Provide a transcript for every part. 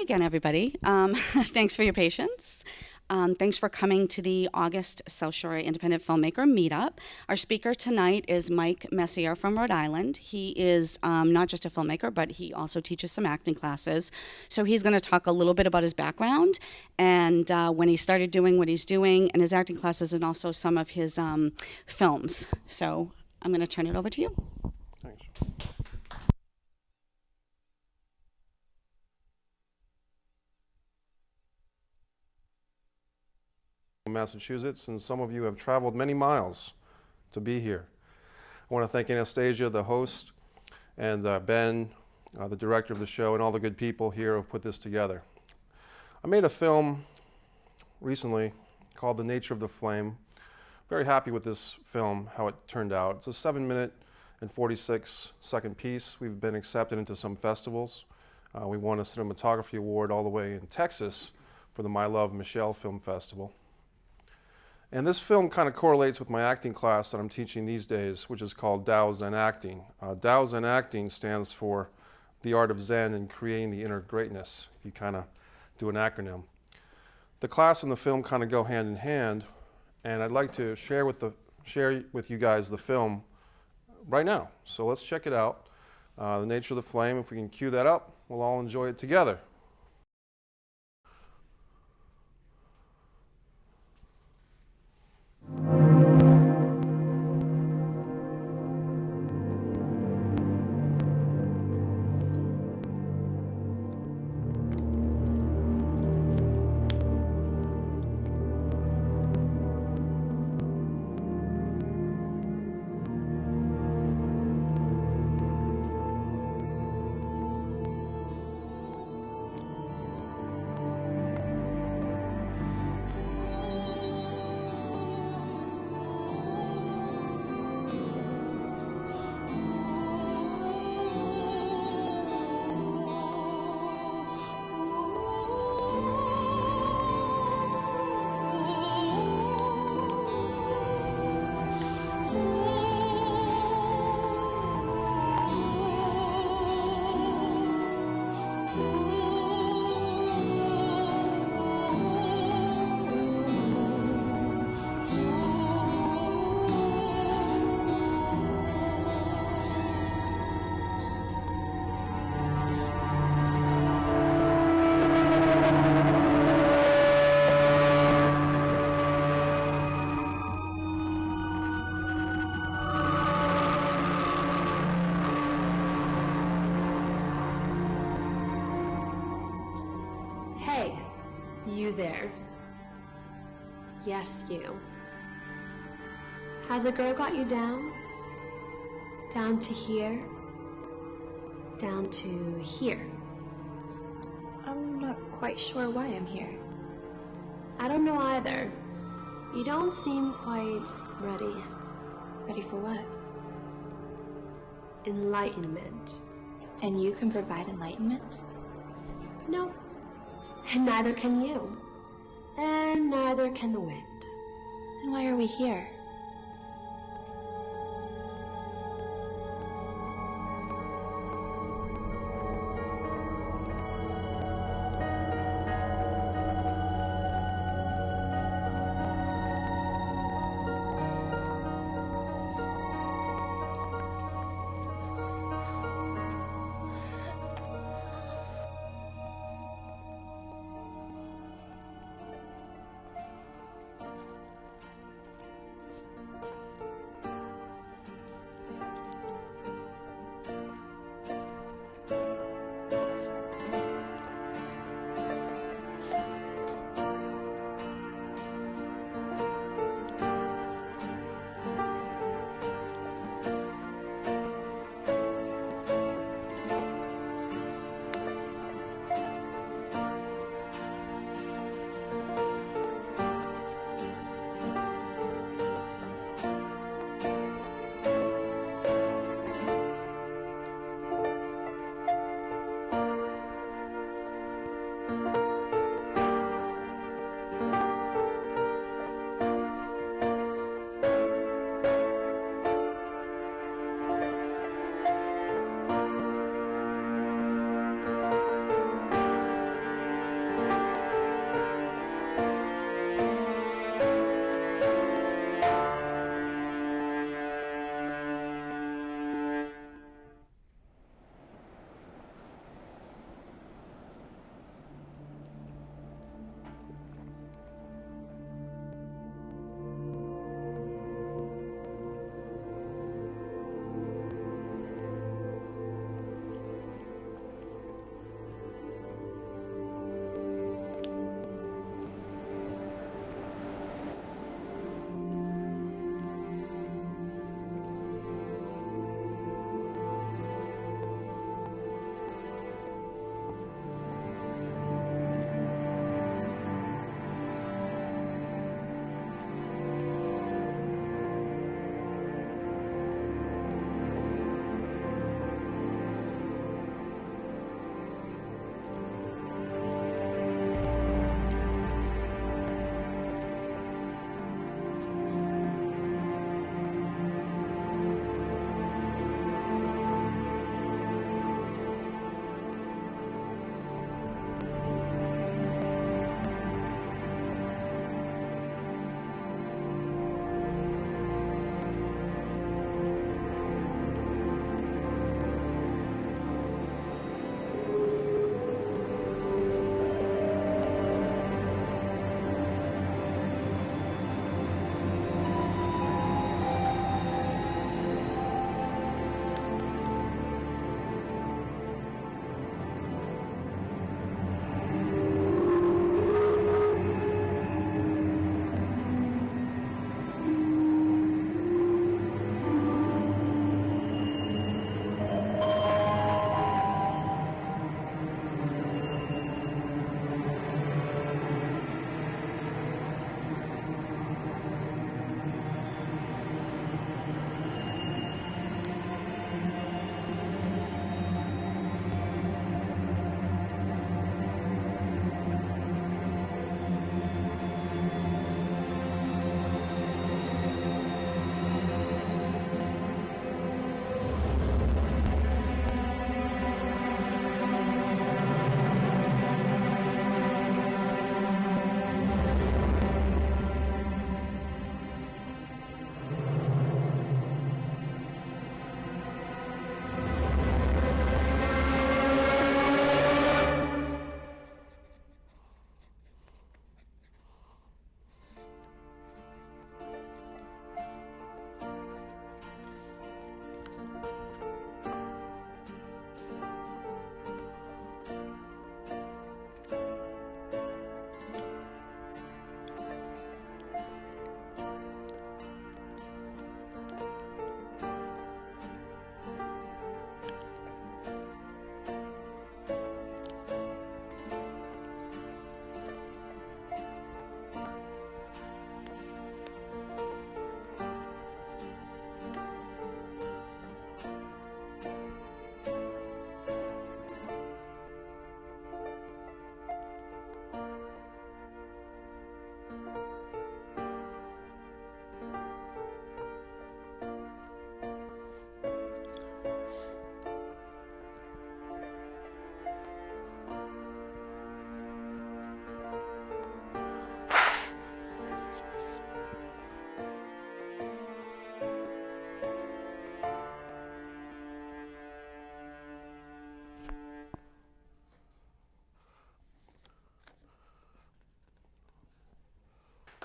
again, everybody. Thanks for your patience. Thanks for coming to the August South Shore Independent Filmmaker Meetup. Our speaker tonight is Mike Messier from Rhode Island. He is not just a filmmaker, but he also teaches some acting classes. So he's going to talk a little bit about his background and when he started doing what he's doing and his acting classes and also some of his films. So I'm going to turn it over to you. Thanks. Massachusetts, and some of you have traveled many miles to be here. I want to thank Anastasia, the host, and Ben, the director of the show, and all the good people here who have put this together. I made a film recently called The Nature of the Flame. Very happy with this film, how it turned out. It's a 7-minute and 46-second piece. We've been accepted into some festivals. We won a cinematography award all the way in Texas for the My Love Michelle Film Festival. And this film kind of correlates with my acting class that I'm teaching these days, which is called Tao Zen Acting. Tao Zen Acting stands for the art of Zen and creating the inner greatness, if you kind of do an acronym. The class and the film kind of go hand in hand, and I'd like to share with you guys the film right now. So let's check it out. The Nature of the Flame, if we can cue that up, we'll all enjoy it together. Hey, you there. Yes, you. Has a girl got you down? Down to here? Down to here? I'm not quite sure why I'm here. I don't know either. You don't seem quite ready. Ready for what? Enlightenment. And you can provide enlightenment? No. And neither can you. And neither can the wind. Then why are we here?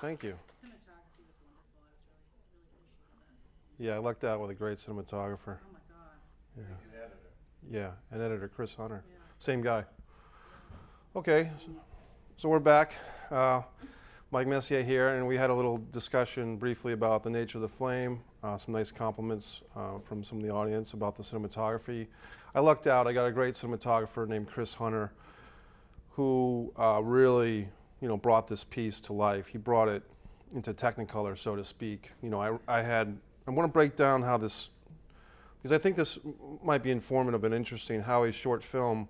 Thank you. Yeah, I lucked out with a great cinematographer. Oh my God. Yeah, and editor Chris Hunter. Same guy. Okay, so we're back. Mike Messier here, and we had a little discussion briefly about the nature of the flame, some nice compliments from some of the audience about the cinematography. I lucked out. I got a great cinematographer named Chris Hunter who really, brought this piece to life. He brought it into Technicolor, so to speak. I want to break down how this, because I think this might be informative and interesting, how a short film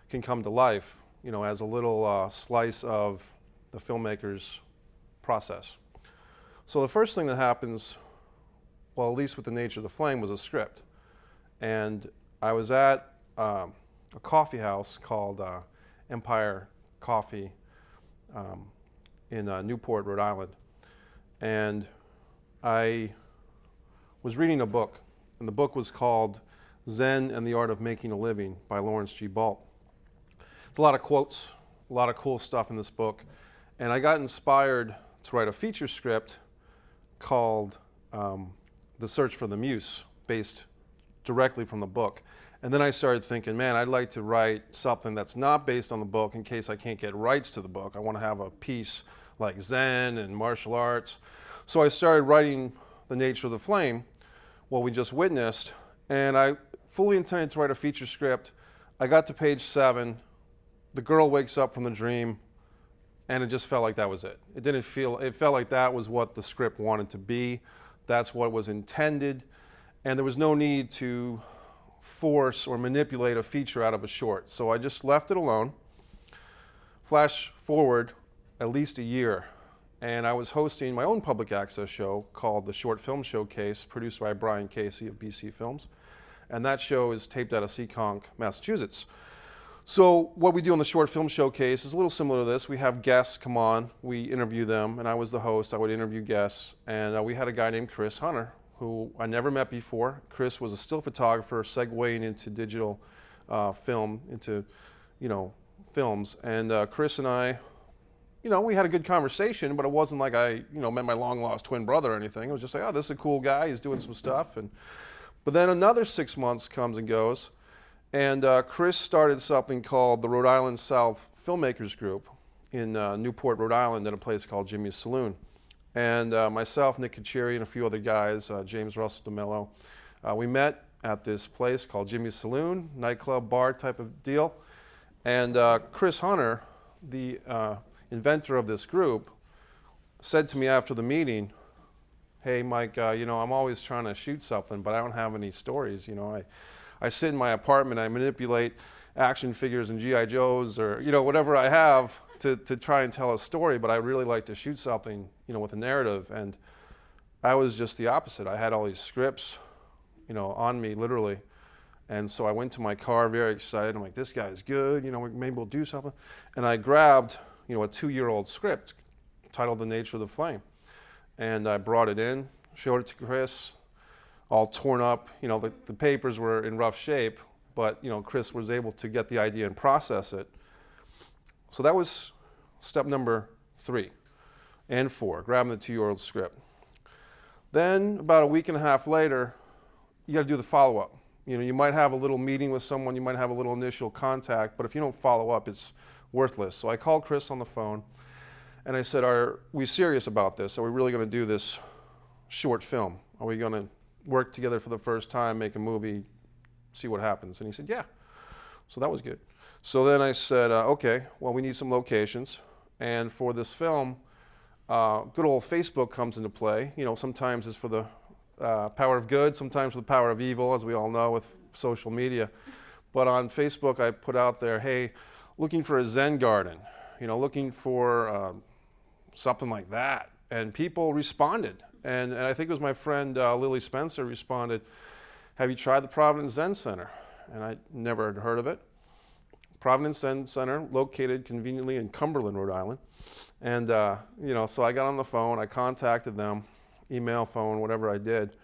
can come to life, as a little slice of the filmmaker's process. So the first thing that happens, well, at least with the nature of the flame, was a script. And I was at a coffee house called Empire Coffee in Newport, Rhode Island. And I was reading a book, and the book was called Zen and the Art of Making a Living by Lawrence G. Balt. It's a lot of quotes, a lot of cool stuff in this book. And I got inspired to write a feature script called The Search for the Muse, based directly from the book. And then I started thinking, man, I'd like to write something that's not based on the book in case I can't get rights to the book. I want to have a piece like Zen and martial arts. So I started writing The Nature of the Flame, what we just witnessed, and I fully intended to write a feature script. I got to page 7, the girl wakes up from the dream, and it just felt like that was it. It felt like that was what the script wanted to be. That's what was intended, and there was no need to force or manipulate a feature out of a short. So I just left it alone. Flash forward at least a year, and I was hosting my own public access show called the Short Film Showcase, produced by Brian Casey of BC Films. And that show is taped out of Seekonk, Massachusetts. So what we do on the Short Film Showcase is a little similar to this. We have guests come on, we interview them, and I was the host. I would interview guests, and we had a guy named Chris Hunter, who I never met before. Chris was a still photographer, segueing into digital film, into films. And Chris and I, we had a good conversation, but it wasn't like I, met my long lost twin brother or anything. It was just like, oh, this is a cool guy. He's doing some stuff. But then another 6 months comes and goes. And Chris started something called the Rhode Island South Filmmakers Group in Newport, Rhode Island, at a place called Jimmy's Saloon. And myself, Nick Kachiri, and a few other guys, James Russell DeMello, we met at this place called Jimmy's Saloon, nightclub, bar type of deal. And Chris Hunter, the inventor of this group, said to me after the meeting, hey, Mike, I'm always trying to shoot something, but I don't have any stories. I sit in my apartment, I manipulate action figures and G.I. Joes or, whatever I have to try and tell a story, but I really like to shoot something, with a narrative. And I was just the opposite. I had all these scripts, on me, literally. And so I went to my car very excited. I'm like, this guy's good, maybe we'll do something. And I grabbed, a 2-year-old script titled The Nature of the Flame. And I brought it in, showed it to Chris, all torn up. The papers were in rough shape, but Chris was able to get the idea and process it. So that was step number 3 and 4, grabbing the 2-year-old script. Then about a week and a half later, you got to do the follow-up. You might have a little meeting with someone, you might have a little initial contact, but if you don't follow up, it's worthless. So I called Chris on the phone, and I said, are we serious about this? Are we really going to do this short film? Are we going to work together for the first time, make a movie, see what happens? And he said, yeah. So that was good. So then I said, okay, well, we need some locations. And for this film, good old Facebook comes into play. Sometimes it's for the power of good, sometimes for the power of evil, as we all know with social media. But on Facebook, I put out there, hey, looking for a Zen garden, looking for something like that. And people responded. And I think it was my friend Lily Spencer responded, have you tried the Providence Zen Center? And I never had heard of it. Providence Zen Center, located conveniently in Cumberland, Rhode Island. And, so I got on the phone, I contacted them, email, phone, whatever I did.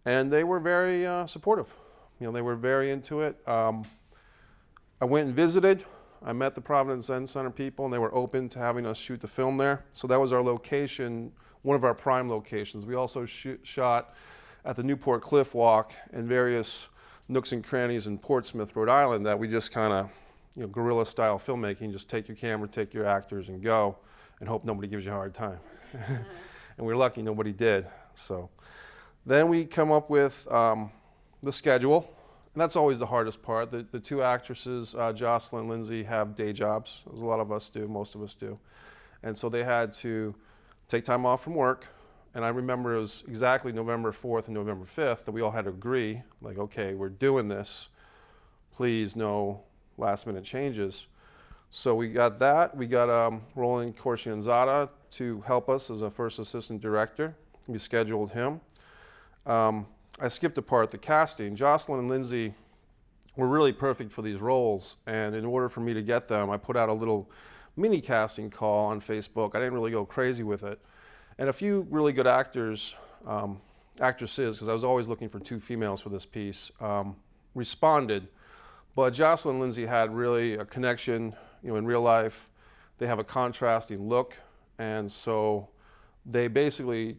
And they were very supportive. They were very into it. I went and visited. I met the Providence Zen Center people, and they were open to having us shoot the film there. So that was our location, one of our prime locations. We also shot at the Newport Cliff Walk and various nooks and crannies in Portsmouth, Rhode Island, that we just kind of, guerrilla style filmmaking, just take your camera, take your actors and go and hope nobody gives you a hard time. And we're lucky nobody did. So then we come up with the schedule, and that's always the hardest part. The two actresses, Jocelyn and Lindsay, have day jobs, as a lot of us do, most of us do. And so they had to take time off from work. And I remember it was exactly November 4th and November 5th that we all had to agree, like, okay, we're doing this. Please, no last minute changes. So we got that. We got Roland Corsianzada to help us as a first assistant director. We scheduled him. I skipped a part, the casting. Jocelyn and Lindsay were really perfect for these roles. And in order for me to get them, I put out a little mini casting call on Facebook. I didn't really go crazy with it. And a few really good actors, actresses, because I was always looking for two females for this piece, responded. But Jocelyn and Lindsay had really a connection, in real life. They have a contrasting look, and so they basically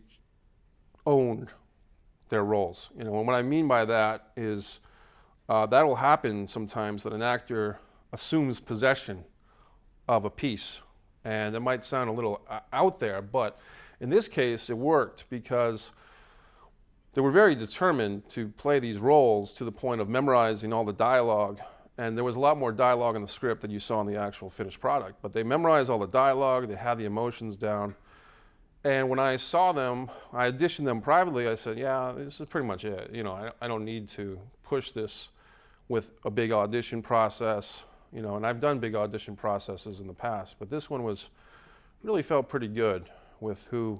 owned their roles. And what I mean by that is that'll happen sometimes, that an actor assumes possession of a piece. And it might sound a little out there, but in this case, it worked because they were very determined to play these roles to the point of memorizing all the dialogue. And there was a lot more dialogue in the script than you saw in the actual finished product. But they memorized all the dialogue, they had the emotions down. And when I saw them, I auditioned them privately. I said, yeah, this is pretty much it. I don't need to push this with a big audition process. And I've done big audition processes in the past, but this one really felt pretty good with who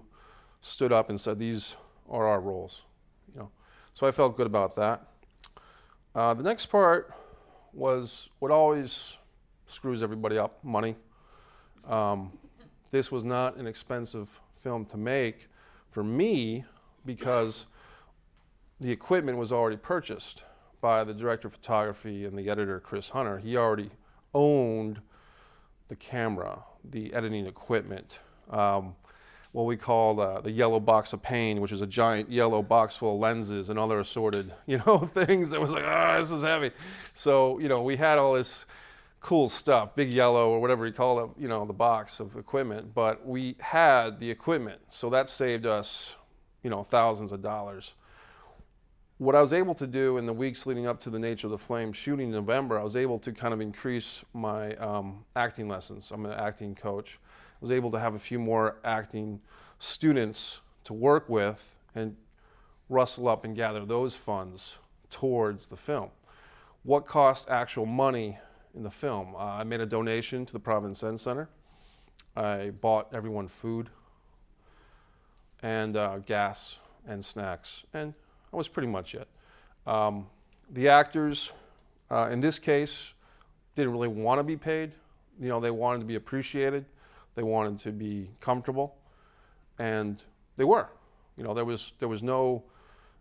stood up and said, these are our roles. So I felt good about that. The next part was what always screws everybody up, money. This was not an expensive film to make for me because the equipment was already purchased by the director of photography and the editor, Chris Hunter. He already owned the camera, the editing equipment, what we call the yellow box of pain, which is a giant yellow box full of lenses and other assorted, things that was like, this is heavy. So, we had all this cool stuff, big yellow or whatever you call it, the box of equipment, but we had the equipment. So that saved us, thousands of dollars. What I was able to do in the weeks leading up to the Nature of the Flame shooting in November, I was able to kind of increase my acting lessons. I'm an acting coach. I was able to have a few more acting students to work with and rustle up and gather those funds towards the film. What cost actual money in the film? I made a donation to the Providence Zen Center. I bought everyone food and gas and snacks, and that was pretty much it. The actors, in this case, didn't really want to be paid. They wanted to be appreciated. They wanted to be comfortable, and they were. There was no,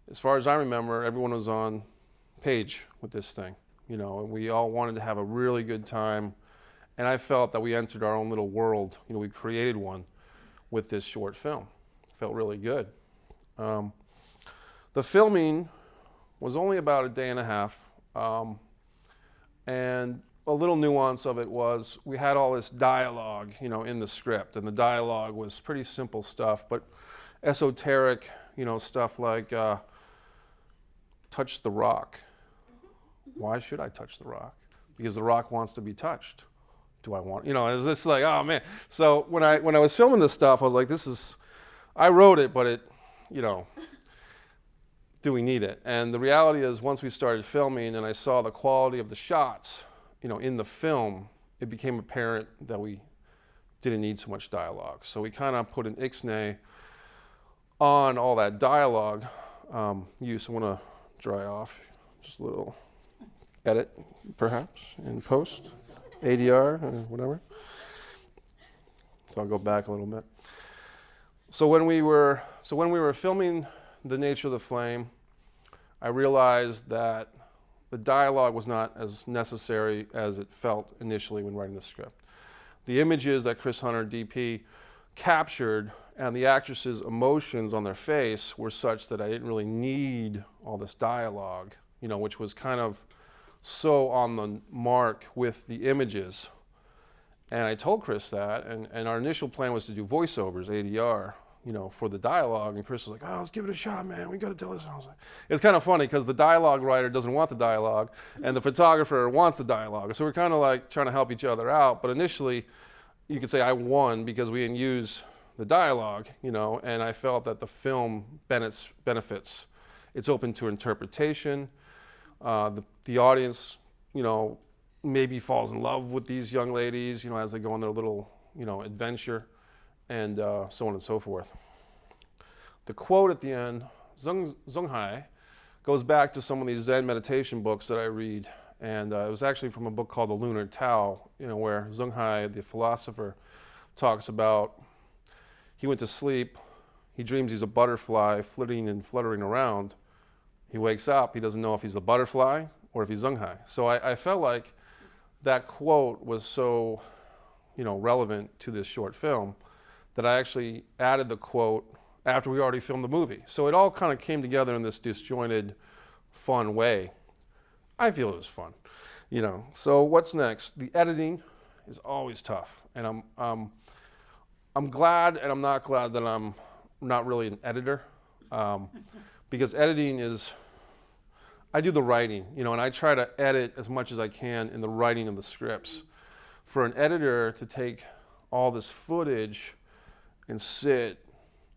as far as I remember, everyone was on page with this thing. And we all wanted to have a really good time, and I felt that we entered our own little world. We created one with this short film. It felt really good. The filming was only about a day and a half, and a little nuance of it was we had all this dialogue, in the script, and the dialogue was pretty simple stuff, but esoteric, stuff like touch the rock. Why should I touch the rock? Because the rock wants to be touched. Do I want? It's just like, oh man. So when I was filming this stuff, I was like, I wrote it, but it, do we need it? And the reality is, once we started filming and I saw the quality of the shots, in the film, it became apparent that we didn't need so much dialogue. So we kind of put an ixnay on all that dialogue use. I want to dry off, just a little edit, perhaps, in post, ADR, whatever. So I'll go back a little bit. So when we were filming The Nature of the Flame, I realized that the dialogue was not as necessary as it felt initially when writing the script. The images that Chris Hunter, DP, captured and the actresses' emotions on their face were such that I didn't really need all this dialogue, which was kind of so on the mark with the images. And I told Chris that, and our initial plan was to do voiceovers, ADR, for the dialogue. And Chris was like, "Oh, let's give it a shot, man. We got to tell this." And I was like, it's kind of funny because the dialogue writer doesn't want the dialogue, and the photographer wants the dialogue. So we're kind of like trying to help each other out. But initially, you could say I won because we didn't use the dialogue, and I felt that the film benefits. It's open to interpretation. The audience, maybe falls in love with these young ladies, as they go on their little, adventure, and so on and so forth. The quote at the end, Zhonghai, goes back to some of these Zen meditation books that I read, and it was actually from a book called The Lunar Tao, where Zhonghai, the philosopher, talks about he went to sleep, he dreams he's a butterfly flitting and fluttering around. He wakes up, he doesn't know if he's a butterfly or if he's Zhonghai. So I felt like that quote was so, relevant to this short film that I actually added the quote after we already filmed the movie. So it all kind of came together in this disjointed, fun way. I feel it was fun, So what's next? The editing is always tough, and I'm glad and I'm not glad that I'm not really an editor, because editing is, I do the writing, and I try to edit as much as I can in the writing of the scripts. For an editor to take all this footage and sit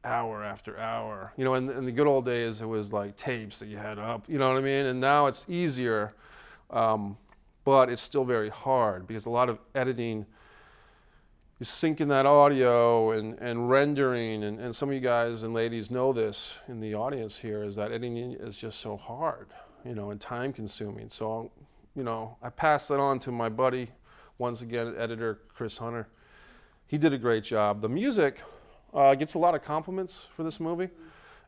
hour after hour, in the good old days, it was like tapes that you had up, you know what I mean? And now it's easier, but it's still very hard because a lot of editing is syncing that audio and rendering, and some of you guys and ladies know this in the audience here, is that editing is just so hard, and time consuming. So, I pass that on to my buddy, once again, editor Chris Hunter. He did a great job. The music gets a lot of compliments for this movie,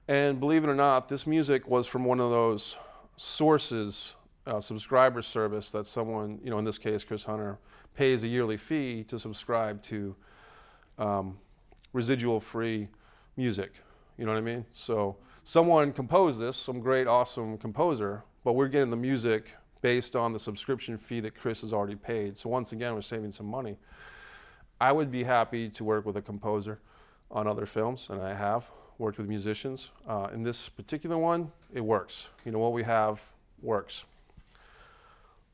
and believe it or not, this music was from one of those sources, subscriber service that someone, in this case Chris Hunter, pays a yearly fee to subscribe to residual-free music. You know what I mean? So someone composed this, some great, awesome composer, but we're getting the music based on the subscription fee that Chris has already paid. So once again, we're saving some money. I would be happy to work with a composer on other films, and I have worked with musicians. In this particular one, it works. What we have works.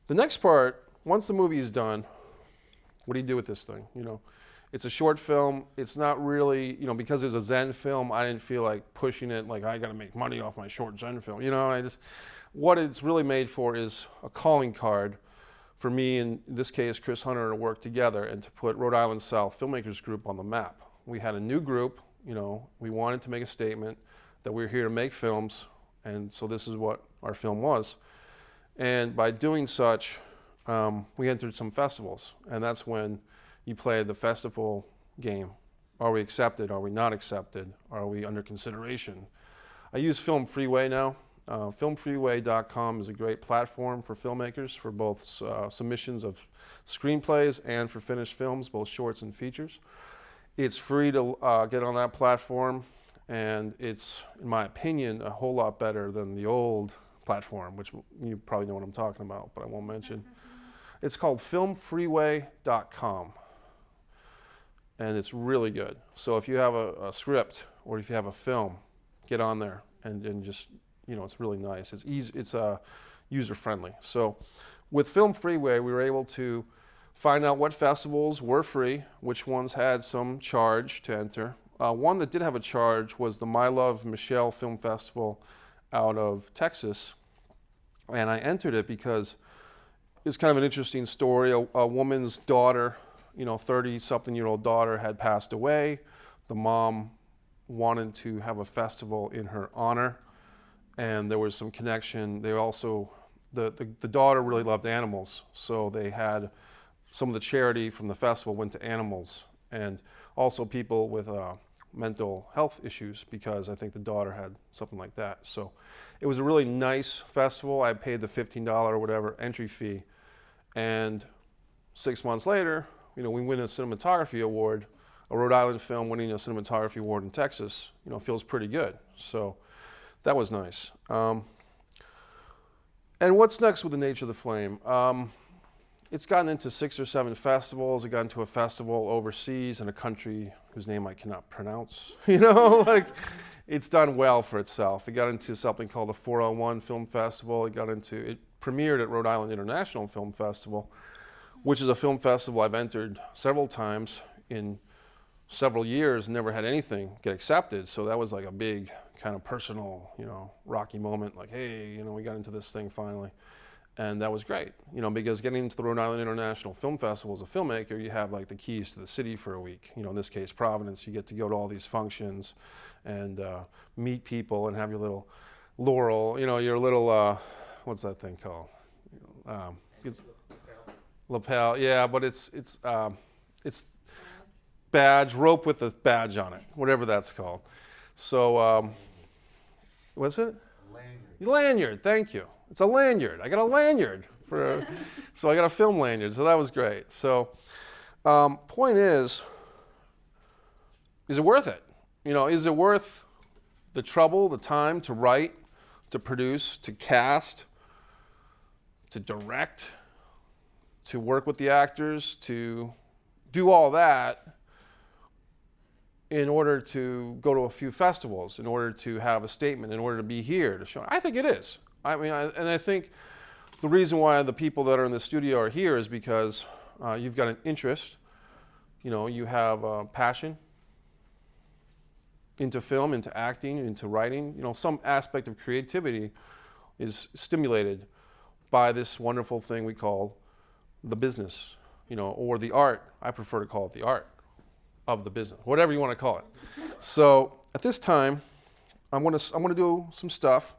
The next part, once the movie is done, what do you do with this thing? It's a short film. It's not really, because it's a Zen film, I didn't feel like pushing it, like I got to make money off my short Zen film. What it's really made for is a calling card for me, in this case, Chris Hunter, to work together and to put Rhode Island South Filmmakers Group on the map. We had a new group, we wanted to make a statement that we're here to make films, and so this is what our film was. And by doing such, we entered some festivals, and that's when you play the festival game. Are we accepted? Are we not accepted? Are we under consideration? I use Film Freeway now. Filmfreeway.com is a great platform for filmmakers for both submissions of screenplays and for finished films, both shorts and features. It's free to get on that platform, and it's, in my opinion, a whole lot better than the old platform, which you probably know what I'm talking about, but I won't mention. It's called filmfreeway.com, and it's really good. So if you have a script or if you have a film, get on there and just, it's really nice. It's easy, it's user-friendly. So with Film Freeway, we were able to find out what festivals were free, which ones had some charge to enter. One that did have a charge was the My Love Michelle Film Festival out of Texas, and I entered it because it's kind of an interesting story. A woman's daughter, 30-something-year-old daughter, had passed away. The mom wanted to have a festival in her honor, and there was some connection. They also, the daughter really loved animals, so they had some of the charity from the festival went to animals, and also people with mental health issues because I think the daughter had something like that. So it was a really nice festival. I paid the $15 or whatever entry fee, and 6 months later, we win a cinematography award. A Rhode Island film winning a cinematography award in Texas, feels pretty good. So that was nice. And what's next with the Nature of the Flame? It's gotten into 6 or 7 festivals. It got into a festival overseas in a country whose name I cannot pronounce. It's done well for itself. It got into something called the 401 Film Festival. It premiered at Rhode Island International Film Festival, which is a film festival I've entered several times in several years and never had anything get accepted. So that was like a big kind of personal, rocky moment. Like, hey, we got into this thing finally. And that was great, because getting into the Rhode Island International Film Festival as a filmmaker, you have like the keys to the city for a week. In this case, Providence, you get to go to all these functions and meet people and have your little laurel, your little, what's that thing called? Lapel, yeah, but it's badge, rope with a badge on it, whatever that's called. So, what's it? Lanyard, thank you. It's a lanyard. I got a lanyard so I got a film lanyard. So that was great. So, point is it worth it? Is it worth the trouble, the time to write, to produce, to cast, to direct, to work with the actors, to do all that in order to go to a few festivals, in order to have a statement, in order to be here to show? I think it is. I think the reason why the people that are in the studio are here is because you've got an interest, you have a passion into film, into acting, into writing. Some aspect of creativity is stimulated by this wonderful thing we call the business, or the art. I prefer to call it the art of the business, whatever you want to call it. So at this time, I'm going to do some stuff.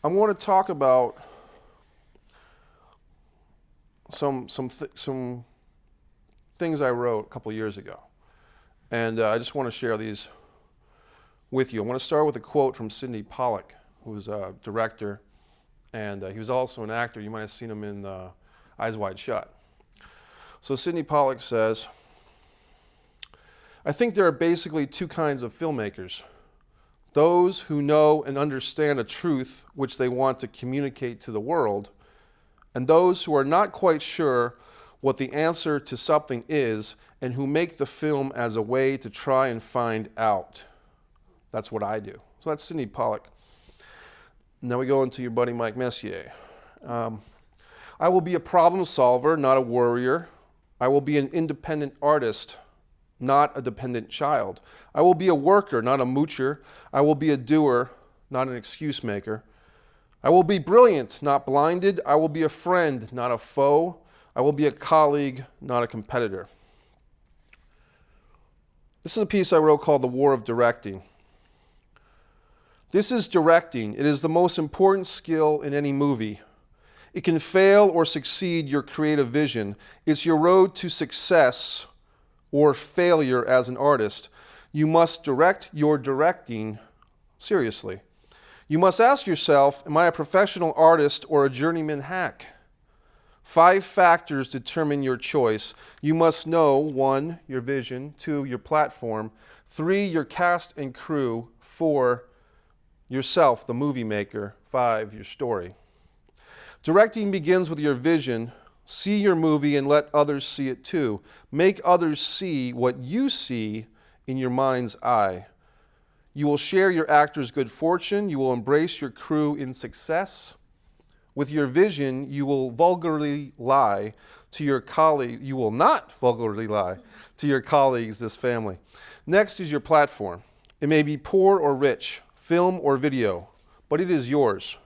I want to talk about some things I wrote a couple years ago, and I just want to share these with you. I want to start with a quote from Sidney Pollack, who was a director, and he was also an actor. You might have seen him in Eyes Wide Shut. So Sidney Pollack says, "I think there are basically 2 kinds of filmmakers. Those who know and understand a truth which they want to communicate to the world, and those who are not quite sure what the answer to something is and who make the film as a way to try and find out." That's what I do. So that's Sidney Pollack. Now we go into your buddy Mike Messier. "I will be a problem solver, not a worrier. I will be an independent artist, not a dependent child. I will be a worker, not a moocher. I will be a doer, not an excuse maker. I will be brilliant, not blinded. I will be a friend, not a foe. I will be a colleague, not a competitor." This is a piece I wrote called The War of Directing. "This is directing. It is the most important skill in any movie. It can fail or succeed your creative vision. It's your road to success or failure as an artist. You must direct your directing seriously. You must ask yourself, am I a professional artist or a journeyman hack? 5 factors determine your choice. You must know: 1, your vision; 2, your platform; 3, your cast and crew; 4, yourself, the movie maker; 5, your story. Directing begins with your vision. See your movie and let others see it too. Make others see what you see in your mind's eye. You will share your actor's good fortune. You will embrace your crew in success. With your vision, you will vulgarly lie to your colleague. You will not vulgarly lie to your colleagues, this family. Next is your platform. It may be poor or rich, film or video, but it is yours.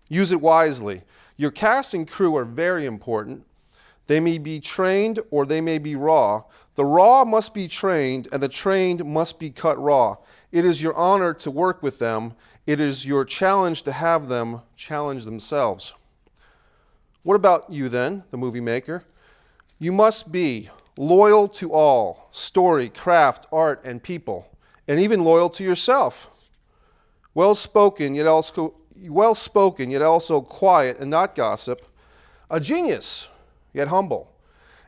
Use it wisely. Your cast and crew are very important. They may be trained or they may be raw. The raw must be trained and the trained must be cut raw. It is your honor to work with them. It is your challenge to have them challenge themselves. What about you then, the movie maker? You must be loyal to all, story, craft, art, and people, and even loyal to yourself. Well-spoken, yet also quiet and not gossip. A genius, yet humble.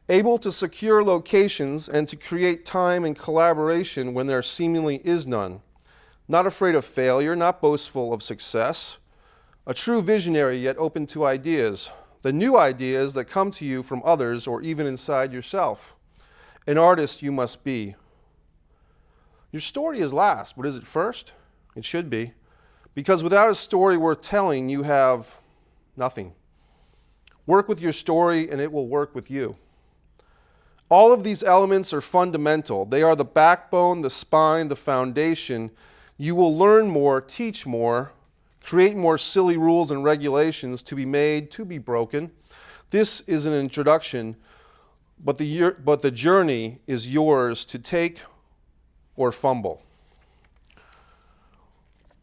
Able to secure locations and to create time and collaboration when there seemingly is none. Not afraid of failure, not boastful of success. A true visionary, yet open to ideas. The new ideas that come to you from others or even inside yourself. An artist you must be. Your story is last, but is it first? It should be. Because without a story worth telling, you have nothing. Work with your story and it will work with you. All of these elements are fundamental. They are the backbone, the spine, the foundation. You will learn more, teach more, create more silly rules and regulations to be made, to be broken. This is an introduction, but the journey is yours to take or fumble.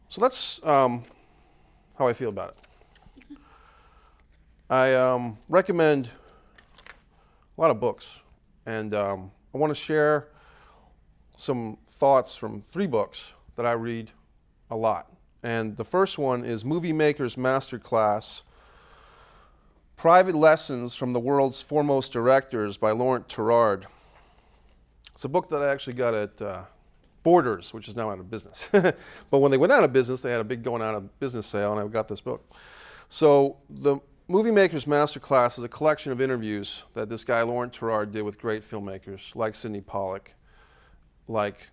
So that's how I feel about it. I recommend a lot of books. And I want to share some thoughts from 3 books that I read a lot. And the first one is Filmakers Masterclass, Private Lessons from the World's Foremost Directors by Laurent Terrard. It's a book that I actually got at Borders, which is now out of business. But when they went out of business, they had a big going out of business sale, and I got this book. So the Filmakers Masterclass is a collection of interviews that this guy Laurent Terrard did with great filmmakers like Sidney Pollack, like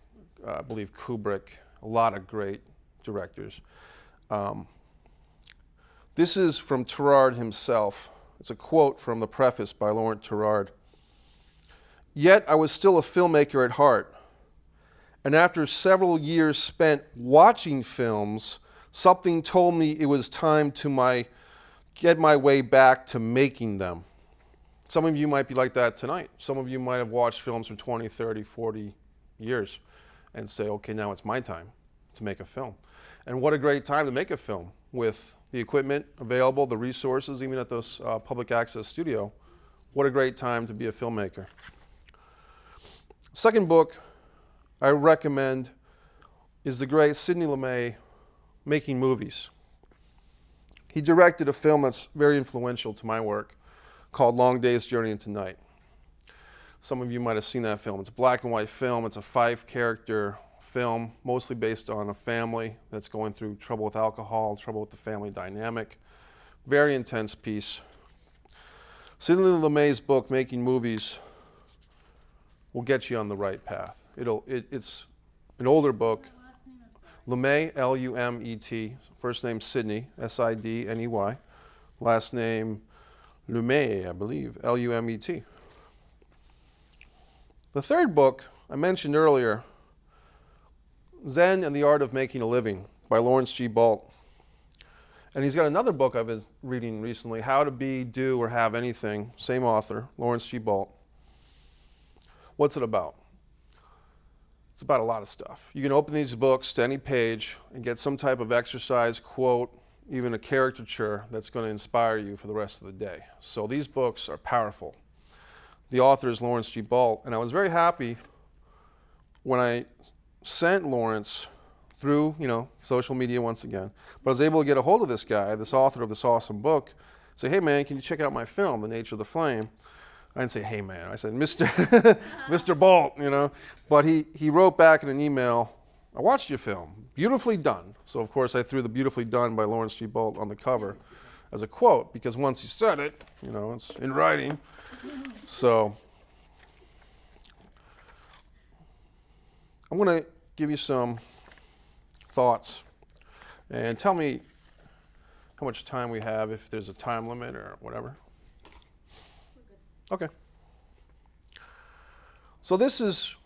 I believe Kubrick, a lot of great directors. This is from Terrard himself. It's a quote from the preface by Laurent Terrard. Yet I was still a filmmaker at heart. And after several years spent watching films, something told me it was time to get my way back to making them. Some of you might be like that tonight. Some of you might have watched films for 20, 30, 40 years and say, okay, now it's my time to make a film. And what a great time to make a film with the equipment available, the resources, even at those public access studio. What a great time to be a filmmaker. Second book I recommend is the great Sidney Lumet, Making Movies. He directed a film that's very influential to my work called Long Day's Journey into Night. Some of you might have seen that film. It's a black and white film. It's a 5-character film, mostly based on a family that's going through trouble with alcohol, trouble with the family dynamic. Very intense piece. Sidney Lumet's book, Making Movies, will get you on the right path. It's an older book. Lumet, L-U-M-E-T. First name Sidney, S-I-D-N-E-Y. Last name Lumet, I believe, L-U-M-E-T. The third book I mentioned earlier, Zen and the Art of Making a Living by Lawrence G. Balt. And he's got another book I've been reading recently, How to Be, Do, or Have Anything. Same author, Lawrence G. Balt. What's it about? It's about a lot of stuff. You can open these books to any page and get some type of exercise, quote, even a caricature that's going to inspire you for the rest of the day. So these books are powerful. The author is Lawrence G. Balt, and I was very happy when I sent Lawrence through, social media once again, but I was able to get a hold of this guy, this author of this awesome book, say, hey man, can you check out my film, The Nature of the Flame? I didn't say, hey man, I said, Mr. Balt, But he wrote back in an email, I watched your film, beautifully done. So of course I threw the beautifully done by Lawrence G. Balt on the cover as a quote, because once he said it, it's in writing. So I'm going to give you some thoughts and tell me how much time we have, if there's a time limit or whatever. Okay. So this is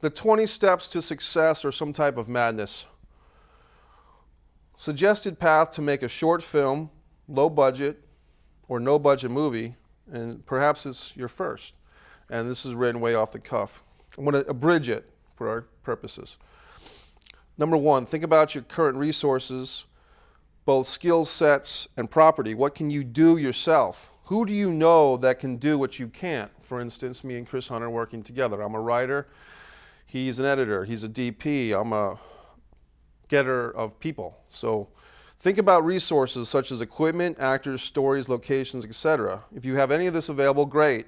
the 20 steps to success or some type of madness. Suggested path to make a short film, low budget, or no budget movie, and perhaps it's your first. And this is written way off the cuff. I'm going to abridge it for our purposes. Number 1, think about your current resources, both skill sets and property. What can you do yourself? Who do you know that can do what you can't? For instance, me and Chris Hunter working together. I'm a writer, he's an editor, he's a DP, I'm a getter of people. So think about resources such as equipment, actors, stories, locations, etc. If you have any of this available, great.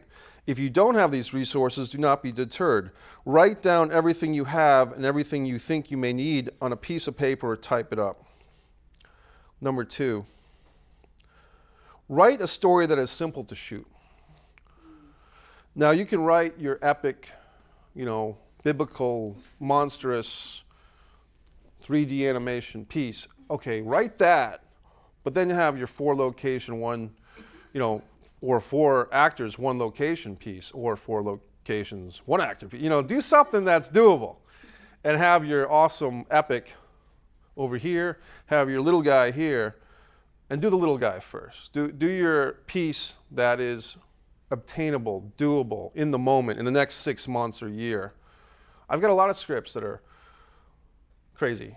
If you don't have these resources, do not be deterred. Write down everything you have and everything you think you may need on a piece of paper or type it up. Number 2, write a story that is simple to shoot. Now you can write your epic, biblical, monstrous 3D animation piece. Okay, write that, but then have your 4 location, or 4 actors, 1 location piece, or 4 locations, 1 actor piece. Do something that's doable, and have your awesome epic over here, have your little guy here, and do the little guy first. Do your piece that is obtainable, doable, in the moment, in the next 6 months or year. I've got a lot of scripts that are crazy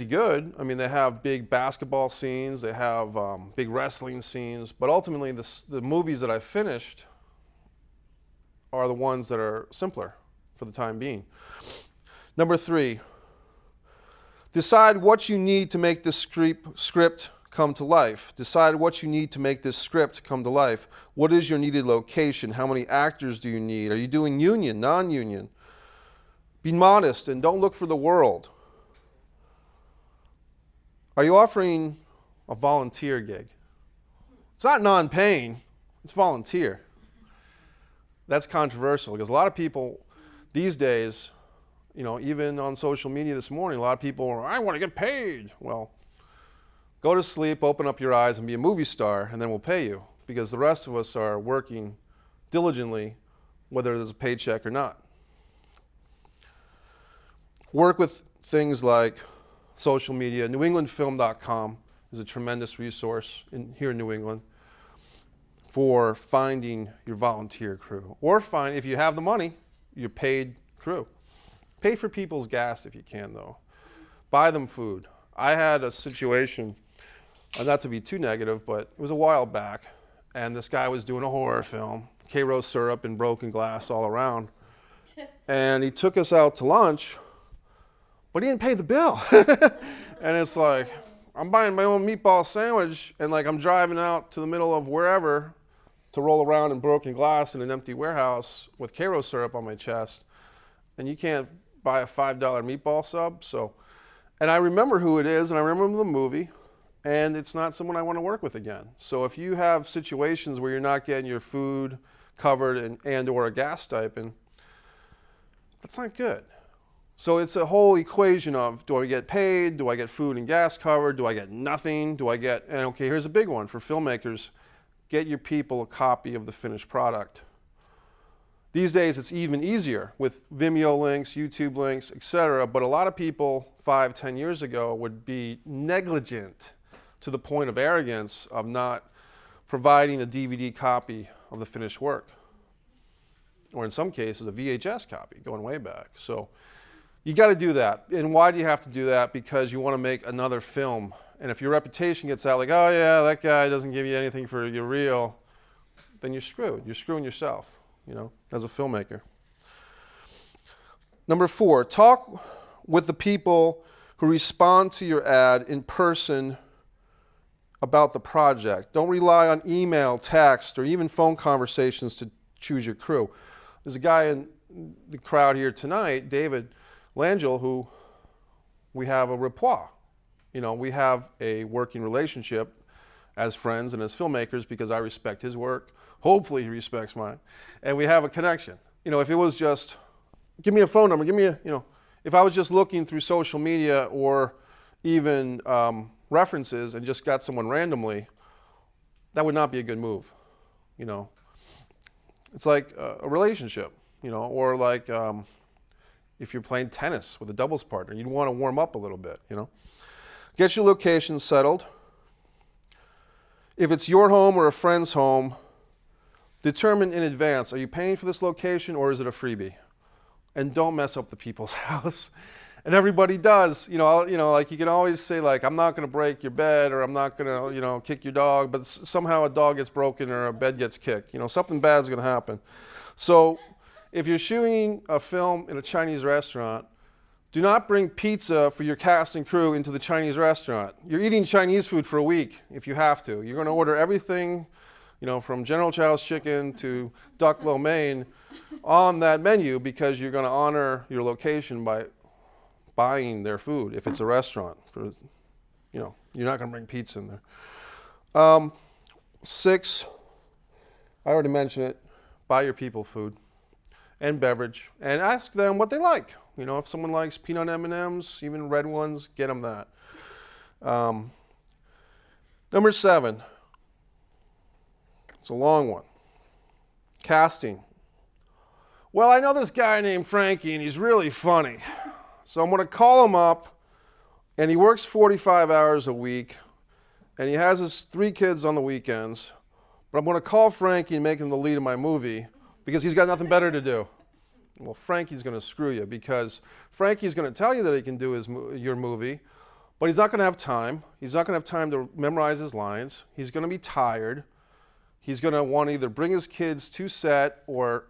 good. I mean, they have big basketball scenes, they have big wrestling scenes, but ultimately the movies that I've finished are the ones that are simpler for the time being. Number 3, decide what you need to make this script come to life. Decide what you need to make this script come to life. What is your needed location? How many actors do you need? Are you doing union, non-union? Be modest and don't look for the world. Are you offering a volunteer gig? It's not non-paying, it's volunteer. That's controversial because a lot of people these days, even on social media this morning, a lot of people are, I want to get paid. Well, go to sleep, open up your eyes, and be a movie star, and then we'll pay you. Because the rest of us are working diligently, whether there's a paycheck or not. Work with things like social media. NewEnglandFilm.com is a tremendous resource here in New England for finding your volunteer crew. Or find, if you have the money, your paid crew. Pay for people's gas if you can, though. Buy them food. I had a situation, not to be too negative, but it was a while back, and this guy was doing a horror film, K-Rose syrup and broken glass all around, and he took us out to lunch, but he didn't pay the bill. And it's like, I'm buying my own meatball sandwich, and I'm driving out to the middle of wherever to roll around in broken glass in an empty warehouse with K-Rose syrup on my chest, and you can't buy a $5 meatball sub. So, and I remember who it is, and I remember the movie, and it's not someone I want to work with again. So if you have situations where you're not getting your food covered and or a gas stipend, that's not good. So it's a whole equation of, do I get paid? Do I get food and gas covered? Do I get nothing? And okay, here's a big one for filmmakers. Get your people a copy of the finished product. These days it's even easier with Vimeo links, YouTube links, etc. But a lot of people 5-10 years ago would be negligent to the point of arrogance of not providing a DVD copy of the finished work. Or in some cases, a VHS copy, going way back. So you got to do that. And why do you have to do that? Because you want to make another film. And if your reputation gets out like, oh yeah, that guy doesn't give you anything for your reel, then you're screwed. You're screwing yourself, as a filmmaker. Number 4, talk with the people who respond to your ad in person about the project. Don't rely on email, text, or even phone conversations to choose your crew. There's a guy in the crowd here tonight, David Langell, who we have a rapport. We have a working relationship as friends and as filmmakers because I respect his work. Hopefully he respects mine. And we have a connection. If it was just, give me a phone number, if I was just looking through social media or even references and just got someone randomly, that would not be a good move. It's like a relationship, or like if you're playing tennis with a doubles partner, you'd want to warm up a little bit, Get your location settled. If it's your home or a friend's home, determine in advance, are you paying for this location or is it a freebie? And don't mess up the people's house. And everybody does, like you can always say like, I'm not going to break your bed, or I'm not going to, kick your dog, but somehow a dog gets broken or a bed gets kicked. Something bad's going to happen. So if you're shooting a film in a Chinese restaurant, do not bring pizza for your cast and crew into the Chinese restaurant. You're eating Chinese food for a week if you have to. You're going to order everything, from General Chow's chicken to duck lo mein on that menu, because you're going to honor your location by buying their food. If it's a restaurant, you're not going to bring pizza in there. 6, I already mentioned it, buy your people food and beverage, and ask them what they like. If someone likes peanut M&Ms, even red ones, get them that. Number 7, it's a long one. Casting. Well, I know this guy named Frankie, and he's really funny. So I'm going to call him up, and he works 45 hours a week, and he has his 3 kids on the weekends. But I'm going to call Frankie and make him the lead of my movie because he's got nothing better to do. Well, Frankie's going to screw you, because Frankie's going to tell you that he can do your movie, but he's not going to have time. He's not going to have time to memorize his lines. He's going to be tired. He's going to want to either bring his kids to set or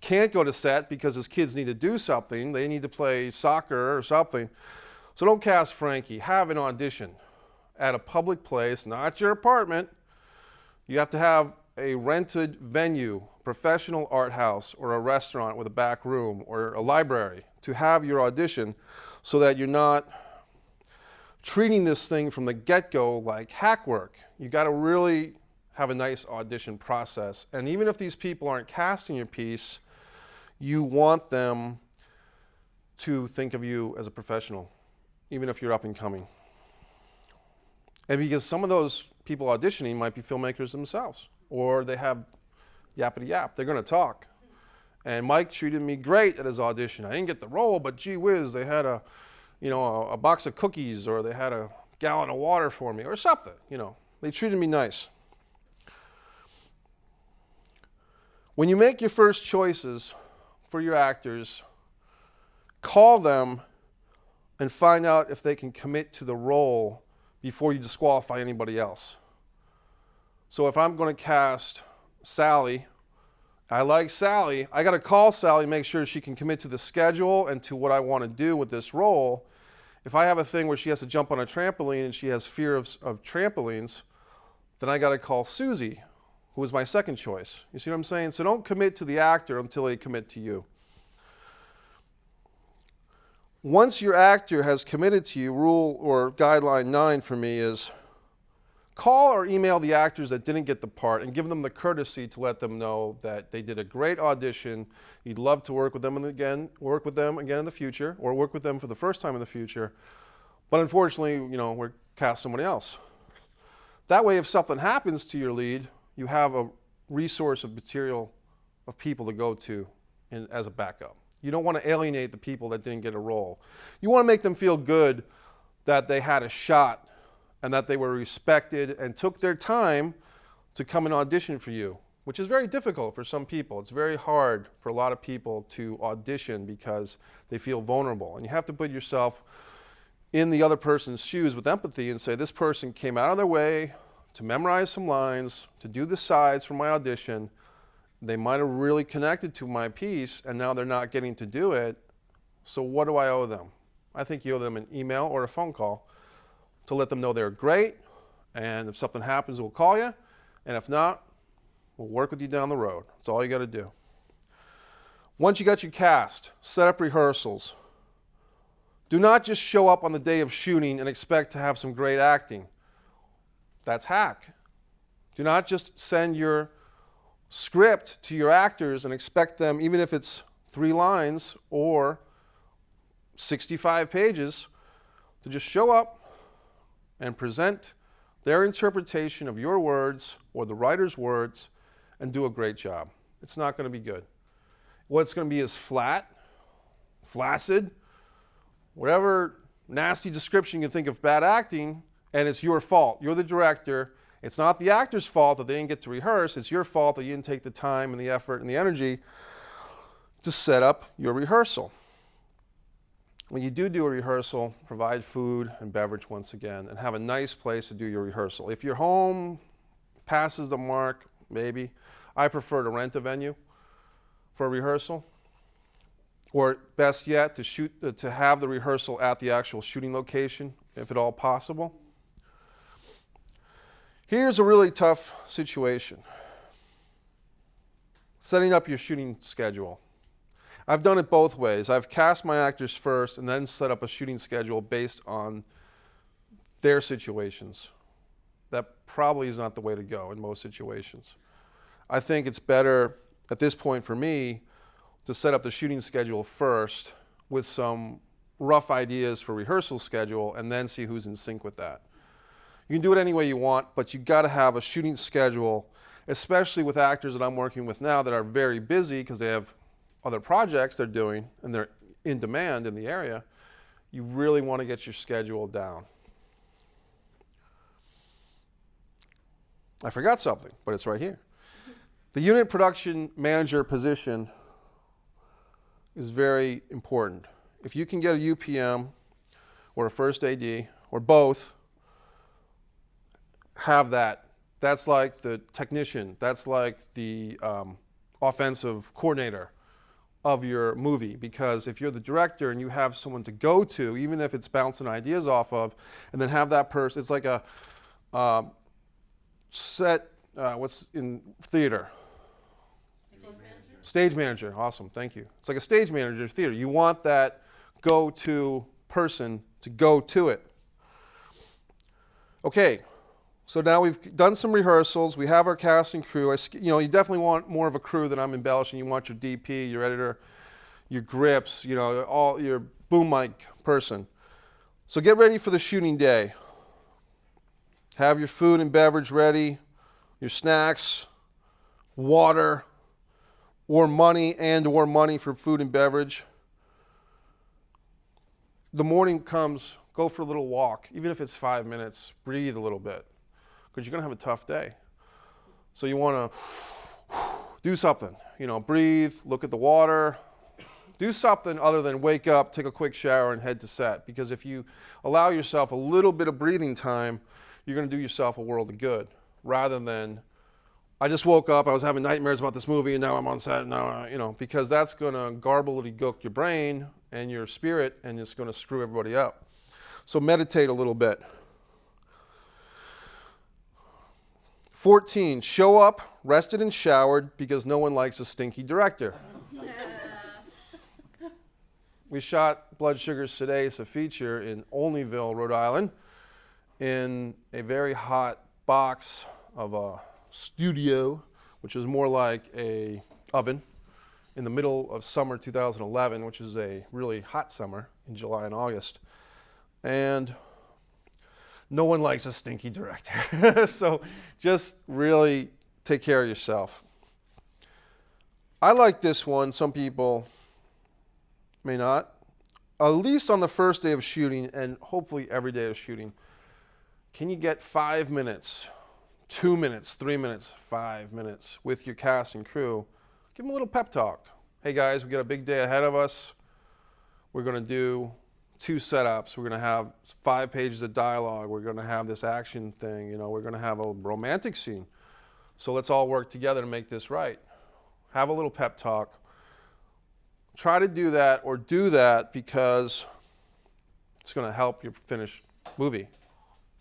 can't go to set because his kids need to do something. They need to play soccer or something. So don't cast Frankie. Have an audition at a public place, not your apartment. You have to have a rented venue, professional art house, or a restaurant with a back room, or a library to have your audition, so that you're not treating this thing from the get-go like hack work. You got to really have a nice audition process. And even if these people aren't casting your piece, you want them to think of you as a professional, even if you're up and coming. And because some of those people auditioning might be filmmakers themselves, or they have yappity yap. They're going to talk. And Mike treated me great at his audition. I didn't get the role, but gee whiz, they had a box of cookies, or they had a gallon of water for me, or something. They treated me nice. When you make your first choices for your actors, call them and find out if they can commit to the role before you disqualify anybody else. So if I'm going to cast Sally, I like Sally, I got to call Sally, make sure she can commit to the schedule and to what I want to do with this role. If I have a thing where she has to jump on a trampoline and she has fear of trampolines, then I got to call Susie, who was my second choice. You see what I'm saying? So don't commit to the actor until they commit to you. Once your actor has committed to you, rule or guideline 9 for me is call or email the actors that didn't get the part and give them the courtesy to let them know that they did a great audition. You'd love to work with them again in the future, or work with them for the first time in the future. But unfortunately, we're cast somebody else. That way, if something happens to your lead, you have a resource of material of people to go to as a backup. You don't want to alienate the people that didn't get a role. You want to make them feel good that they had a shot and that they were respected and took their time to come and audition for you, which is very difficult for some people. It's very hard for a lot of people to audition because they feel vulnerable. And you have to put yourself in the other person's shoes with empathy and say, this person came out of their way to memorize some lines, to do the sides for my audition. They might have really connected to my piece, and now they're not getting to do it. So what do I owe them? I think you owe them an email or a phone call to let them know they're great, and if something happens, we'll call you, and if not, we'll work with you down the road. That's all you got to do. Once you got your cast, set up rehearsals. Do not just show up on the day of shooting and expect to have some great acting. That's hack. Do not just send your script to your actors and expect them, even if it's 3 lines or 65 pages, to just show up and present their interpretation of your words or the writer's words and do a great job. It's not going to be good. What it's going to be is flat, flaccid, whatever nasty description you think of bad acting, and it's your fault. You're the director. It's not the actor's fault that they didn't get to rehearse. It's your fault that you didn't take the time and the effort and the energy to set up your rehearsal. when you do a rehearsal, provide food and beverage once again, and have a nice place to do your rehearsal. If your home passes the mark, maybe. I prefer to rent a venue for a rehearsal, or best yet, to have the rehearsal at the actual shooting location, if at all possible. Here's a really tough situation. Setting up your shooting schedule. I've done it both ways. I've cast my actors first and then set up a shooting schedule based on their situations. That probably is not the way to go in most situations. I think it's better at this point for me to set up the shooting schedule first with some rough ideas for rehearsal schedule and then see who's in sync with that. You can do it any way you want, but you got to have a shooting schedule, especially with actors that I'm working with now that are very busy because they have other projects they're doing and they're in demand in the area. You really want to get your schedule down. I forgot something, but it's right here. The unit production manager position is very important. If you can get a UPM or a first AD or both, have that. That's like the technician. That's like the offensive coordinator of your movie, because if you're the director and you have someone to go to, even if it's bouncing ideas off of, and then have that person, it's like a what's in theater? Stage manager, awesome, thank you. It's like a stage manager of theater. You want that go-to person to go to it. Okay, so now we've done some rehearsals. We have our cast and crew. You definitely want more of a crew than I'm embellishing. You want your DP, your editor, your grips, all your boom mic person. So get ready for the shooting day. Have your food and beverage ready, your snacks, water, or money for food and beverage. The morning comes, go for a little walk, even if it's 5 minutes, breathe a little bit, because you're going to have a tough day. So you want to do something, breathe, look at the water, do something other than wake up, take a quick shower, and head to set. Because if you allow yourself a little bit of breathing time, you're going to do yourself a world of good, rather than, I just woke up, I was having nightmares about this movie, and now I'm on set, and now, because that's going to gobbledygook your brain and your spirit, and it's going to screw everybody up. So meditate a little bit. 14, show up, rested and showered, because no one likes a stinky director. We shot Blood Sugar Sedase, a feature in Olneyville, Rhode Island, in a very hot box of a studio, which is more like a oven, in the middle of summer 2011, which is a really hot summer in July and August. And no one likes a stinky director. So just really take care of yourself. I like this one. Some people may not. At least on the first day of shooting, and hopefully every day of shooting, can you get 5 minutes, 2 minutes, 3 minutes, 5 minutes with your cast and crew? Give them a little pep talk. Hey guys, we got a big day ahead of us. We're going to do 2 setups. We're going to have 5 pages of dialogue. We're going to have this action thing. We're going to have a romantic scene. So let's all work together to make this right. Have a little pep talk. Try to do that, or do that, because it's going to help your finished movie,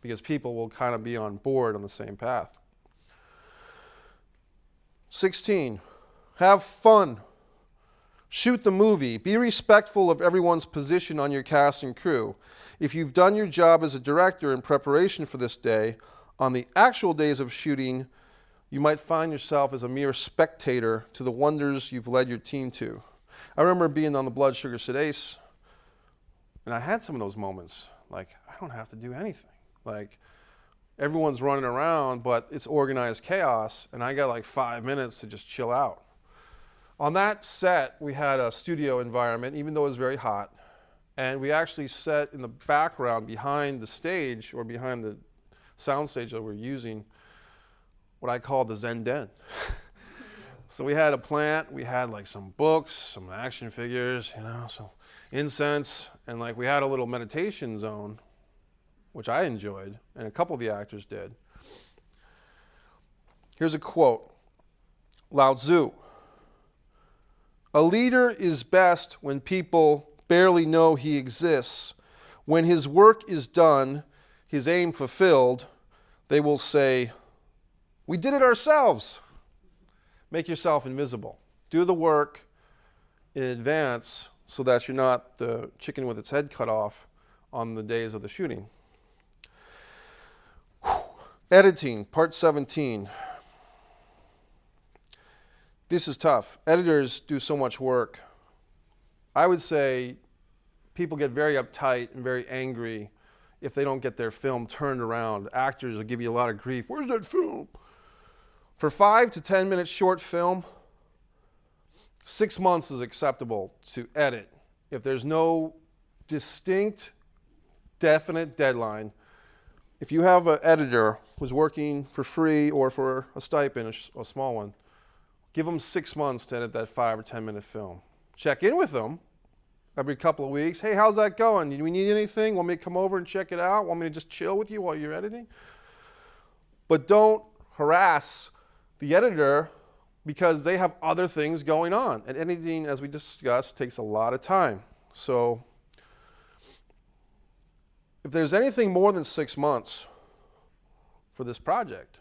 because people will kind of be on board on the same path. 16, have fun. Shoot the movie. Be respectful of everyone's position on your cast and crew. If you've done your job as a director in preparation for this day, on the actual days of shooting, you might find yourself as a mere spectator to the wonders you've led your team to. I remember being on the Blood Sugar Sedase, and I had some of those moments. Like, I don't have to do anything. Like, everyone's running around, but it's organized chaos, and I got like 5 minutes to just chill out. On that set, we had a studio environment, even though it was very hot, and we actually set in the background behind the stage, or behind the sound stage that we're using, what I call the Zen Den. So we had a plant, we had like some books, some action figures, some incense, and like we had a little meditation zone, which I enjoyed, and a couple of the actors did. Here's a quote, Lao Tzu. A leader is best when people barely know he exists. When his work is done, his aim fulfilled, they will say, we did it ourselves. Make yourself invisible. Do the work in advance so that you're not the chicken with its head cut off on the days of the shooting. Editing, part 17. This is tough. Editors do so much work. I would say people get very uptight and very angry if they don't get their film turned around. Actors will give you a lot of grief. Where's that film? For 5 to 10 minute short film, 6 months is acceptable to edit. If there's no distinct, definite deadline, if you have an editor who's working for free or for a stipend, a small one, give them 6 months to edit that 5 or 10 minute film. Check in with them every couple of weeks. Hey, how's that going? Do we need anything? Want me to come over and check it out? Want me to just chill with you while you're editing? But don't harass the editor because they have other things going on. And editing, as we discussed, takes a lot of time. So if there's anything more than 6 months for this project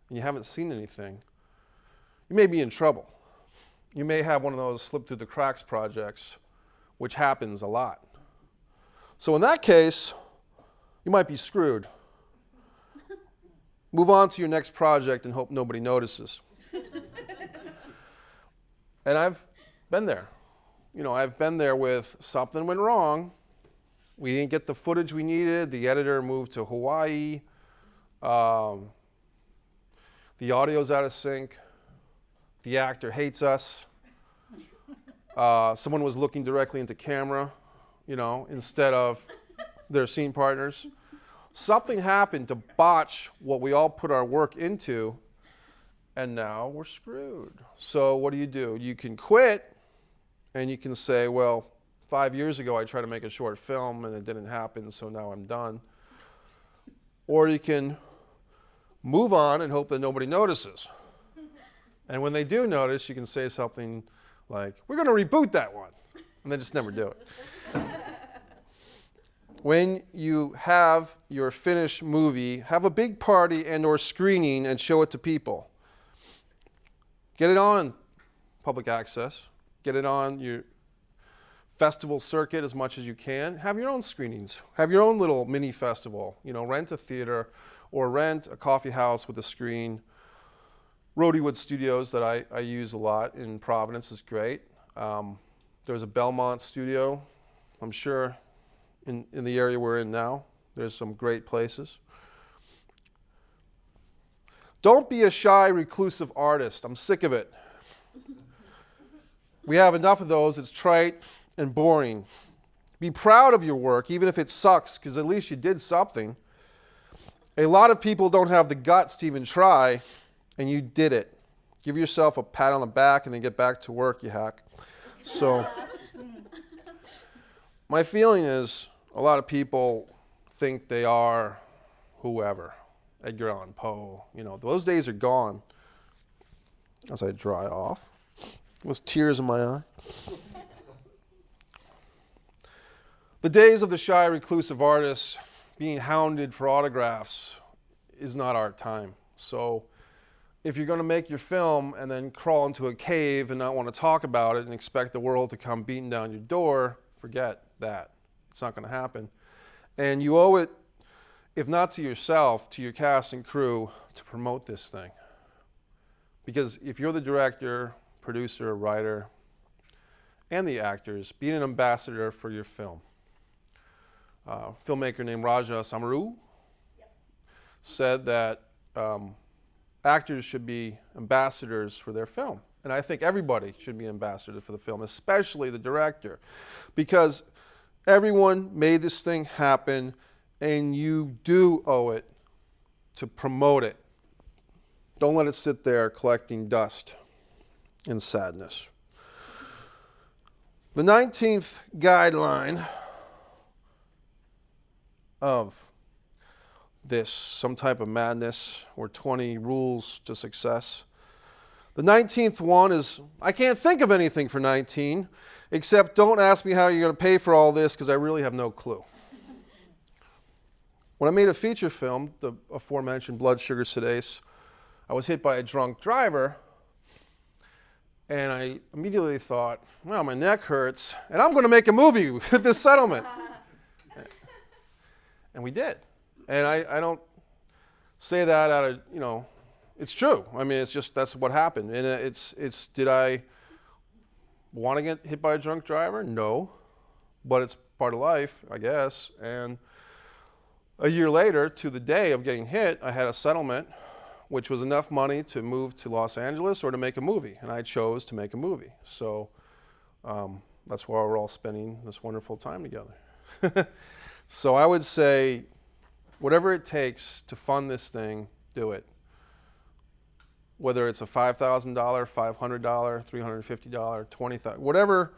and you haven't seen anything, you may be in trouble. You may have one of those slip through the cracks projects, which happens a lot. So in that case, you might be screwed. Move on to your next project and hope nobody notices. And I've been there. I've been there with something went wrong. We didn't get the footage we needed. The editor moved to Hawaii. The audio's out of sync. The actor hates us. Someone was looking directly into camera, instead of their scene partners. Something happened to botch what we all put our work into, and now we're screwed. So what do? You can quit, and you can say, well, 5 years ago I tried to make a short film, and it didn't happen, so now I'm done. Or you can move on and hope that nobody notices. And when they do notice, you can say something like, we're going to reboot that one, and they just never do it. When you have your finished movie, have a big party and or screening and show it to people. Get it on public access. Get it on your festival circuit as much as you can. Have your own screenings. Have your own little mini festival. Rent a theater or rent a coffee house with a screen. Rodywood Studios that I use a lot in Providence is great. There's a Belmont studio, I'm sure, in the area we're in now. There's some great places. Don't be a shy, reclusive artist. I'm sick of it. We have enough of those. It's trite and boring. Be proud of your work, even if it sucks, because at least you did something. A lot of people don't have the guts to even try, and you did it. Give yourself a pat on the back and then get back to work, you hack. So my feeling is a lot of people think they are whoever. Edgar Allan Poe, those days are gone. As I dry off, those tears in my eye. The days of the shy, reclusive artist being hounded for autographs is not our time. So if you're going to make your film and then crawl into a cave and not want to talk about it and expect the world to come beating down your door, forget that. It's not going to happen. And you owe it, if not to yourself, to your cast and crew to promote this thing. Because if you're the director, producer, writer, and the actors, be an ambassador for your film. A filmmaker named Raja Samaru said that actors should be ambassadors for their film. And I think everybody should be ambassador for the film, especially the director. Because everyone made this thing happen, and you do owe it to promote it. Don't let it sit there collecting dust. and sadness. The 19th guideline of this, some type of madness, or 20 rules to success. The 19th one is, I can't think of anything for 19, except don't ask me how you're going to pay for all this, because I really have no clue. When I made a feature film, the aforementioned Blood Sugar Sedace, I was hit by a drunk driver, and I immediately thought, well, my neck hurts, and I'm going to make a movie with this settlement. And we did. And I don't say that out of, it's true. I mean, it's just, that's what happened. And it's did I want to get hit by a drunk driver? No. But it's part of life, I guess. And a year later, to the day of getting hit, I had a settlement, which was enough money to move to Los Angeles or to make a movie. And I chose to make a movie. So that's why we're all spending this wonderful time together. So I would say, whatever it takes to fund this thing, do it. Whether it's a $5,000, $500, $350, $20,000, whatever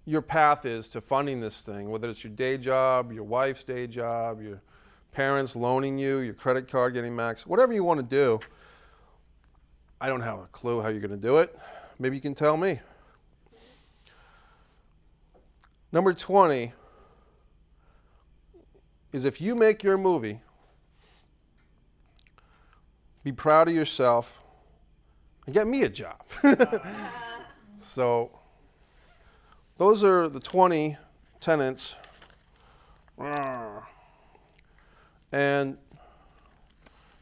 your path is to funding this thing, whether it's your day job, your wife's day job, your parents loaning you, your credit card getting maxed, whatever you want to do. I don't have a clue how you're going to do it. Maybe you can tell me. Number 20 is, if you make your movie, be proud of yourself and get me a job. So those are the 20 tenets. And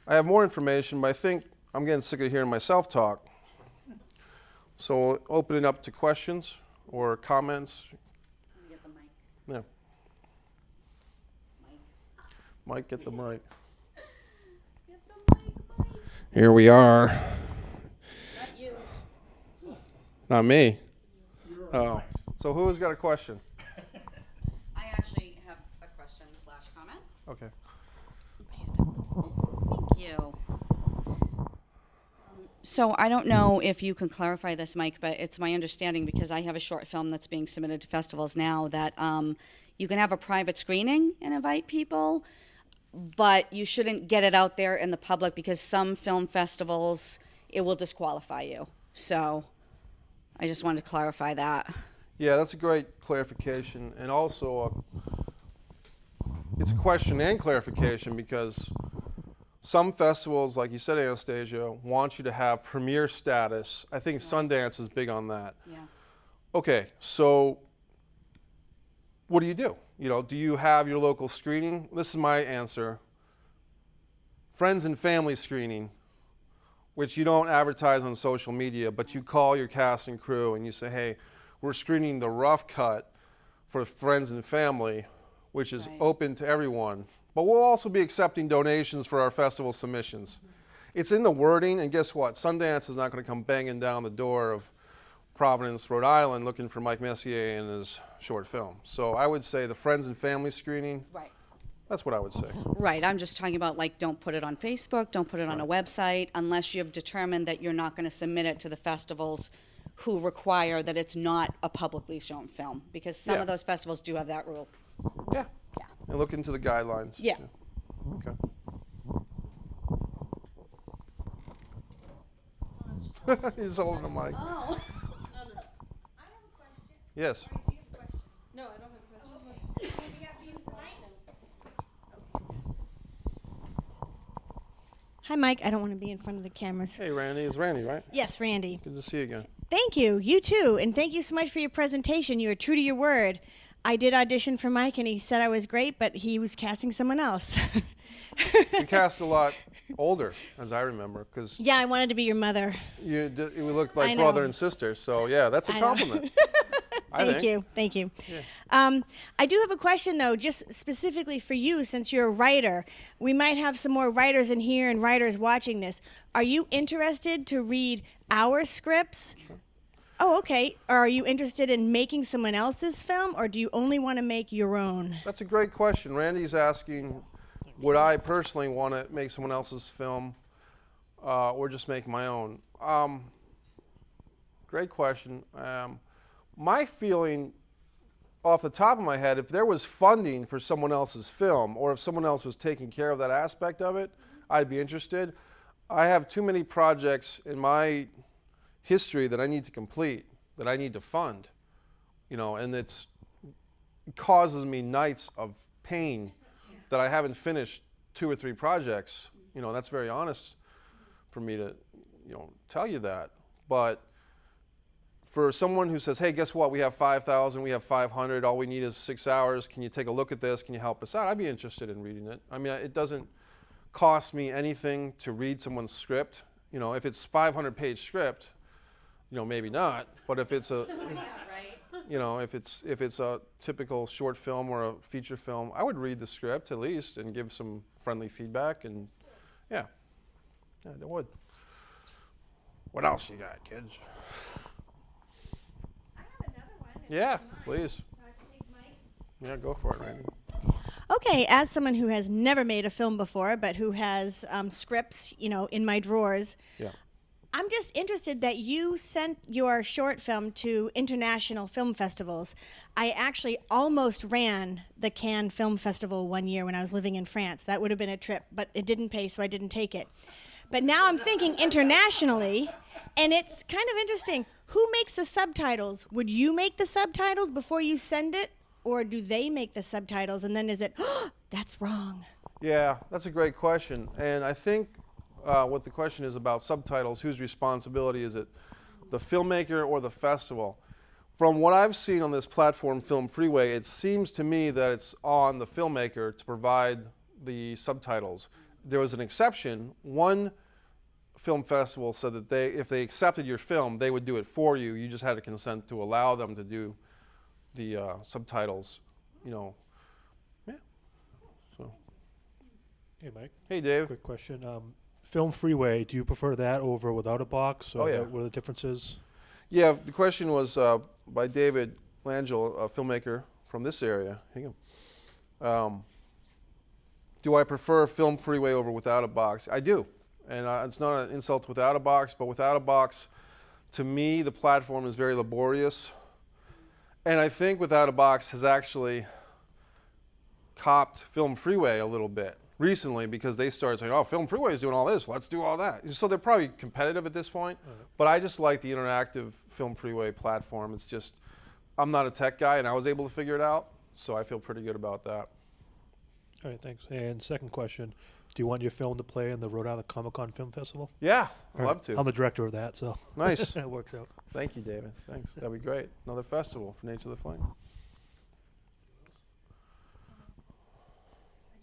I have more information, but I think I'm getting sick of hearing myself talk. So we'll open it up to questions or comments. Get the mic. Yeah. Mike, get the mic. Get the mic, Mike. Here we are. Not you. Not me. Oh. So who's got a question? I actually have a question / comment. Okay. Thank you. So I don't know if you can clarify this, Mike, but it's my understanding, because I have a short film that's being submitted to festivals now, that you can have a private screening and invite people, but you shouldn't get it out there in the public, because some film festivals, it will disqualify you. So I just wanted to clarify that. Yeah, that's a great clarification. And also, it's a question and clarification, because some festivals, like you said, Anastasia, want you to have premiere status. I think Sundance is big on that. Yeah. Okay, so what do you do? Do you have your local screening? This is my answer. Friends and family screening, which you don't advertise on social media, but you call your cast and crew and you say, hey, we're screening the rough cut for friends and family, which is open to everyone. But we'll also be accepting donations for our festival submissions. Mm-hmm. It's in the wording, and guess what? Sundance is not going to come banging down the door of Providence, Rhode Island, looking for Mike Messier and his short film. So I would say the friends and family screening. Right. That's what I would say. Right. I'm just talking about, like, don't put it on Facebook, don't put it on a website, unless you've determined that you're not going to submit it to the festivals who require that it's not a publicly shown film, because some of those festivals do have that rule. Yeah. Yeah. And look into the guidelines. Yeah. Okay. He's holding the mic. Oh. I have a question. Yes. Do you have a question? No, I don't have a question. Okay. We have to use the mic. Hi, Mike. I don't want to be in front of the cameras. Hey, Randy. It's Randy, right? Yes, Randy. Good to see you again. Thank you. You too. And thank you so much for your presentation. You were true to your word. I did audition for Mike, and he said I was great, but he was casting someone else. You cast a lot older, as I remember, because Yeah, I wanted to be your mother. you looked like I know. brother and sister. So yeah, that's a I know. compliment. I Thank think. you. Thank you. Yeah. I do have a question, though, just specifically for you, since you're a writer. We might have some more writers in here and writers watching this. Are you interested to read our scripts? Sure. Oh, okay. Are you interested in making someone else's film, or do you only want to make your own? That's a great question. Randy's asking, would I personally want to make someone else's film or just make my own? great question. My feeling off the top of my head, if there was funding for someone else's film, or if someone else was taking care of that aspect of it, I'd be interested. I have too many projects in my history that I need to complete, that I need to fund, and it causes me nights of pain that I haven't finished 2 or 3 projects. That's very honest for me to, tell you that. But for someone who says, hey, guess what? We have 5,000, we have 500, all we need is 6 hours. Can you take a look at this? Can you help us out? I'd be interested in reading it. I mean, it doesn't cost me anything to read someone's script. If it's 500-page script, maybe not. But if it's a, if it's a typical short film or a feature film, I would read the script at least and give some friendly feedback. And yeah, I would. What else you got, kids? I have another one. Yeah, please. Yeah, go for it, Randy. Okay, as someone who has never made a film before, but who has scripts, in my drawers, Yeah. I'm just interested that you sent your short film to international film festivals. I actually almost ran the Cannes Film Festival one year when I was living in France. That would have been a trip, but it didn't pay, so I didn't take it. But now I'm thinking internationally, and it's kind of interesting. Who makes the subtitles? Would you make the subtitles before you send it? Or do they make the subtitles, and then is it, oh, that's wrong? Yeah, that's a great question. And I think what the question is about subtitles, whose responsibility is it? The filmmaker or the festival? From what I've seen on this platform, Film Freeway, it seems to me that it's on the filmmaker to provide the subtitles. There was an exception. One film festival said that if they accepted your film, they would do it for you. You just had to consent to allow them to do the subtitles, Yeah. So. Hey, Mike. Hey, Dave. Quick question. Film Freeway, do you prefer that over Without a Box? Or Oh, yeah. What are the differences? Yeah, the question was by David Langell, a filmmaker from this area. Hang on. Do I prefer Film Freeway over Without a Box? I do. And it's not an insult to Without a Box, but Without a Box, to me, the platform is very laborious. And I think Without a Box has actually copped Film Freeway a little bit recently because they started saying, oh, Film Freeway is doing all this, let's do all that. So they're probably competitive at this point. But I just like the interactive Film Freeway platform. It's just, I'm not a tech guy and I was able to figure it out, so I feel pretty good about that. All right, thanks. And second question, do you want your film to play in the Rhode Island Comic-Con Film Festival? Yeah, I'd All love right. to. I'm the director of that, so Nice. that works out. Thank you, David. Thanks. That'd be great. Another festival for Nature of the Flame. I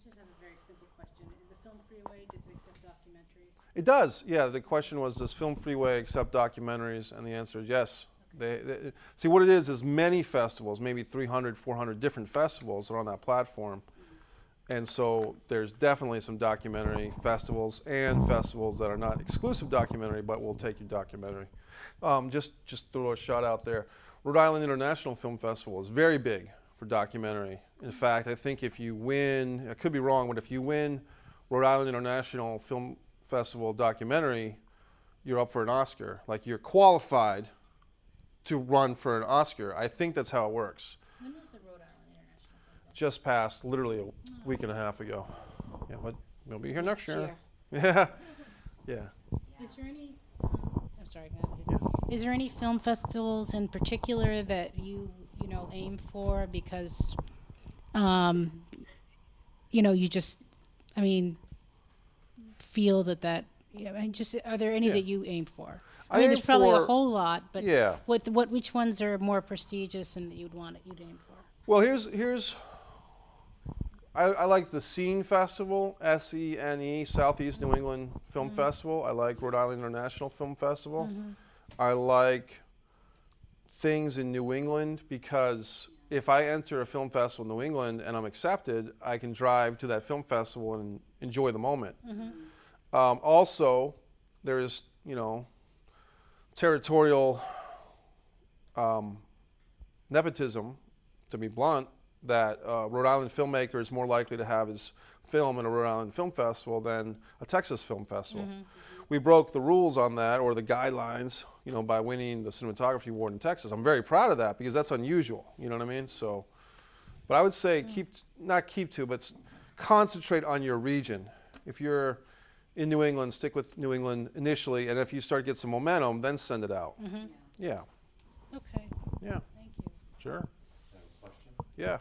just have a very simple question. In the Film Freeway, does it accept documentaries? It does. Yeah, the question was, does Film Freeway accept documentaries? And the answer is yes. They see, what it is many festivals, maybe 300, 400 different festivals are on that platform. And so there's definitely some documentary festivals and festivals that are not exclusive documentary, but will take you documentary. Just throw a shot out there. Rhode Island International Film Festival is very big for documentary. In fact, I think if you win, I could be wrong, but if you win Rhode Island International Film Festival documentary, you're up for an Oscar. Like, you're qualified to run for an Oscar. I think that's how it works. When was the Rhode Island International Film Festival? Just passed literally a week and a half ago. Yeah, but we'll be here next year. Year. Yeah. Is there any, I'm sorry, go ahead. Is there any film festivals in particular that you aim for because, you just, feel that, are there any Yeah. that you aim for? I aim there's probably for- a whole lot, but Yeah. which ones are more prestigious and that you'd aim for? Well, here's I like the Scene Festival, SENE, Southeast New England Film Festival. I like Rhode Island International Film Festival. I like things in New England because if I enter a film festival in New England and I'm accepted, I can drive to that film festival and enjoy the moment. Also, there is, territorial nepotism, to be blunt, that Rhode Island filmmaker is more likely to have his film in a Rhode Island Film Festival than a Texas Film Festival. we broke the rules on that, or the guidelines, by winning the cinematography award in Texas. I'm very proud of that because that's unusual. You know what I mean? So, but I would say but concentrate on your region. If you're in New England, stick with New England initially, and if you start to get some momentum, then send it out. Yeah. Okay. Yeah. Thank you. Sure. Question? Yeah.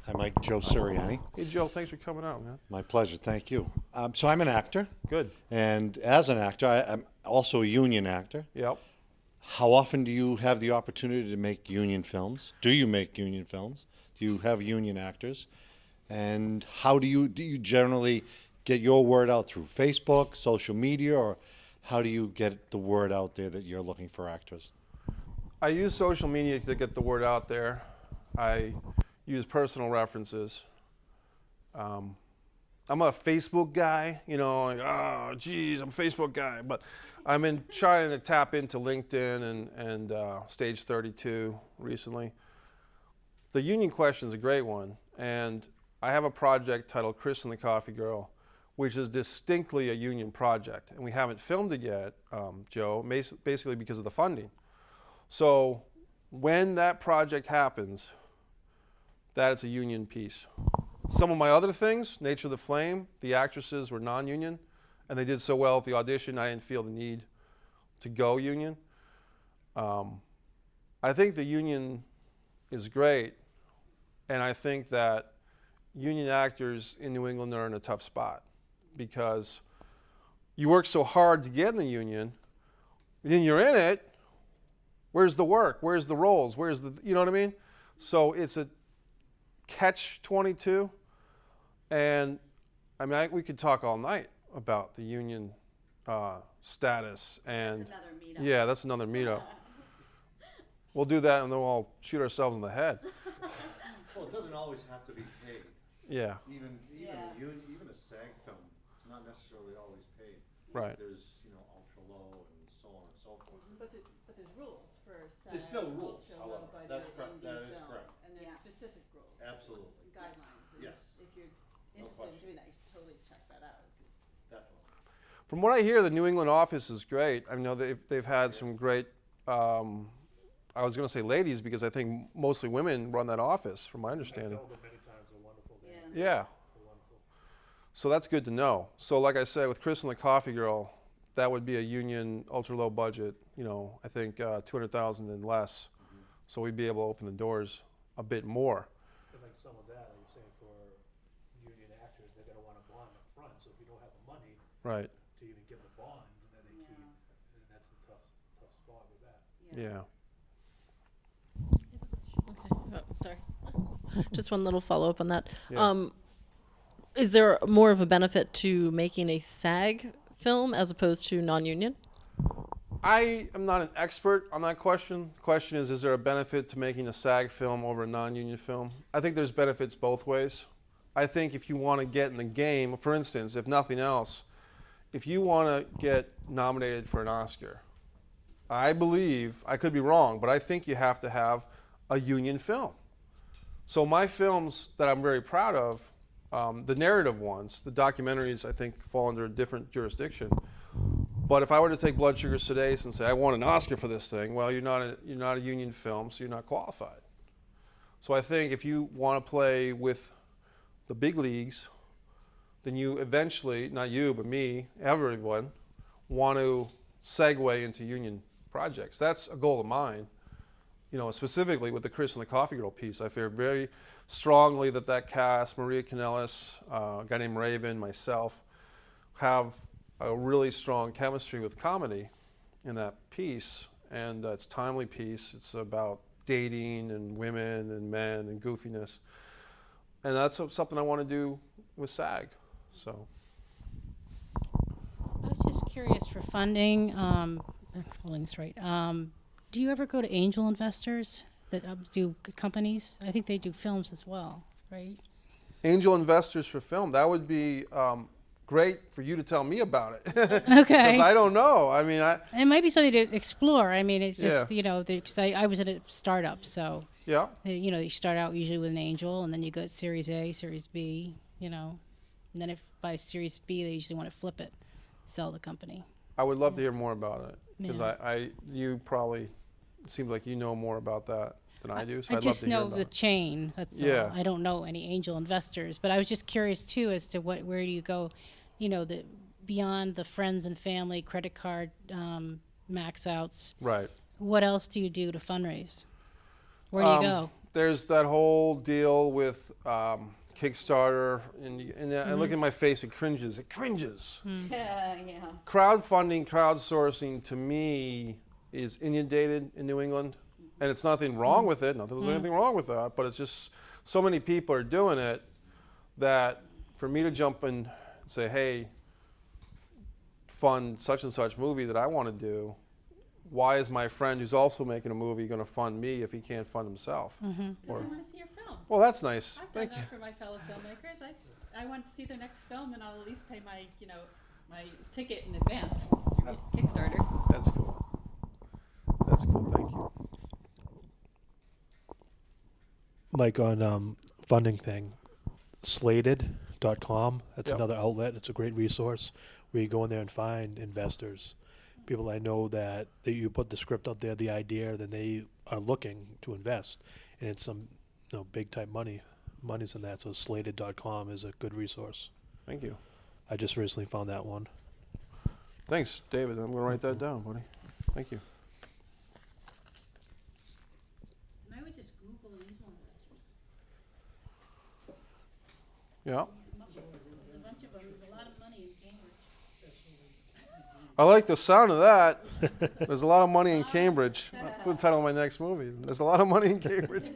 Hi, Mike. Joe Sirianni. Hey, Joe. Thanks for coming out, man. My pleasure. Thank you. So I'm an actor, Good. and as an actor, I'm also a union actor. Yep. How often do you have the opportunity to make union films? Do you make union films? Do you have union actors? And how do you generally get your word out through Facebook, social media, or how do you get the word out there that you're looking for actors? I use social media to get the word out there. I use personal references. I'm a Facebook guy, like, oh, geez, I'm a Facebook guy. But I'm trying to tap into LinkedIn and Stage 32 recently. The union question is a great one. And I have a project titled Chris and the Coffee Girl, which is distinctly a union project. And we haven't filmed it yet, Joe, basically because of the funding. So when that project happens, that is a union piece. Some of my other things, Nature of the Flame, the actresses were non-union, and they did so well at the audition, I didn't feel the need to go union. I think the union is great, and I think that union actors in New England are in a tough spot because you work so hard to get in the union, and then you're in it, where's the work? Where's the roles? You know what I mean? So it's a catch-22, and I mean, we could talk all night about the union status. And That's another meetup. Yeah, that's another meetup. We'll do that, and then we'll all shoot ourselves in the head. Well, it doesn't always have to be paid. Yeah, Even Yeah. a SAG film, it's not necessarily always paid. right. There's ultra low and so on and so forth. But there's rules for There's still rules, ultra however. low budget That's correct. indie That is film, correct. And there's Yeah. specific rules. Absolutely. Guidelines. And Yes. If you're No interested in question. doing that, you should totally check that out. 'Cause Definitely. From what I hear, the New England office is great. I know they've had some great, I was going to say ladies because I think mostly women run that office, from my understanding. I've told them many times they're wonderful. Yeah. Yeah. They're wonderful. So that's good to know. So like I said, with Chris and the Coffee Girl, that would be a union ultra low budget, I think 200,000 and less. So we'd be able to open the doors a bit more. And like some of that, like you're saying, for union actors, they're gonna want a bond up front, so if you don't have the money Right. to even get the bond, then they keep, and that's the tough spot with that. Yeah. Okay. Oh, sorry. Just one little follow up on that. Yeah. Is there more of a benefit to making a SAG film as opposed to non-union? I am not an expert on that question. The question is there a benefit to making a SAG film over a non-union film? I think there's benefits both ways. I think if you want to get in the game, for instance, if nothing else, if you want to get nominated for an Oscar, I believe, I could be wrong, but I think you have to have a union film. So my films that I'm very proud of, the narrative ones, the documentaries I think fall under a different jurisdiction. But if I were to take Blood Sugar Sedace and say I want an Oscar for this thing, well, you're not a union film, so you're not qualified. So I think if you want to play with the big leagues, then you eventually, not you, but me, everyone, want to segue into union projects. That's a goal of mine. Specifically with the Chris and the Coffee Girl piece, I feel very strongly that cast, Maria Kanellis, a guy named Raven, myself, have a really strong chemistry with comedy in that piece, and it's a timely piece. It's about dating and women and men and goofiness, and that's something I want to do with SAG. So I was just curious for funding. I'm holding this right. Do you ever go to angel investors that do companies? I think they do films as well, right? angel investors for film, that would be great for you to tell me about it. Okay. Because I don't know. I mean, It might be something to explore. I mean, it's just, Yeah. because I was at a startup, so, yeah. you start out usually with an angel, and then you go Series A, Series B, And then if by Series B, they usually want to flip it, sell the company. I would love to hear more about it because Yeah. you probably, it seems like you know more about that than I do. So I I'd love just to hear know about the it. chain. That's Yeah. all. I don't know any angel investors, but I was just curious too as to where do you go, the beyond the friends and family credit card max outs. Right. What else do you do to fundraise? Where do you go? There's that whole deal with Kickstarter, and I look at my face, it cringes. It cringes. Yeah. Crowdfunding, crowdsourcing, to me, is inundated in New England, and it's nothing wrong with it. Not that there's anything wrong with that, but it's just so many people are doing it that for me to jump in and say, hey, fund such and such movie that I want to do, why is my friend who's also making a movie going to fund me if he can't fund himself? I want to see your film. Well, that's nice. I've Thank done you. that for my fellow filmmakers. I want to see their next film, and I'll at least pay my ticket in advance through Kickstarter. That's cool. That's cool. Thank you. Mike, on funding thing, slated.com, that's Yep. another outlet. It's a great resource where you go in there and find investors. People I know that you put the script out there, the idea, then they are looking to invest. And it's some big type money's in that. So slated.com is a good resource. Thank you. I just recently found that one. Thanks, David. I'm going to write that down, buddy. Thank you. I would just Google angel investors. Yeah. There's a bunch of them. There's a lot of money in Cambridge. I like the sound of that. There's a lot of money in Cambridge. That's the title of my next movie. There's a lot of money in Cambridge.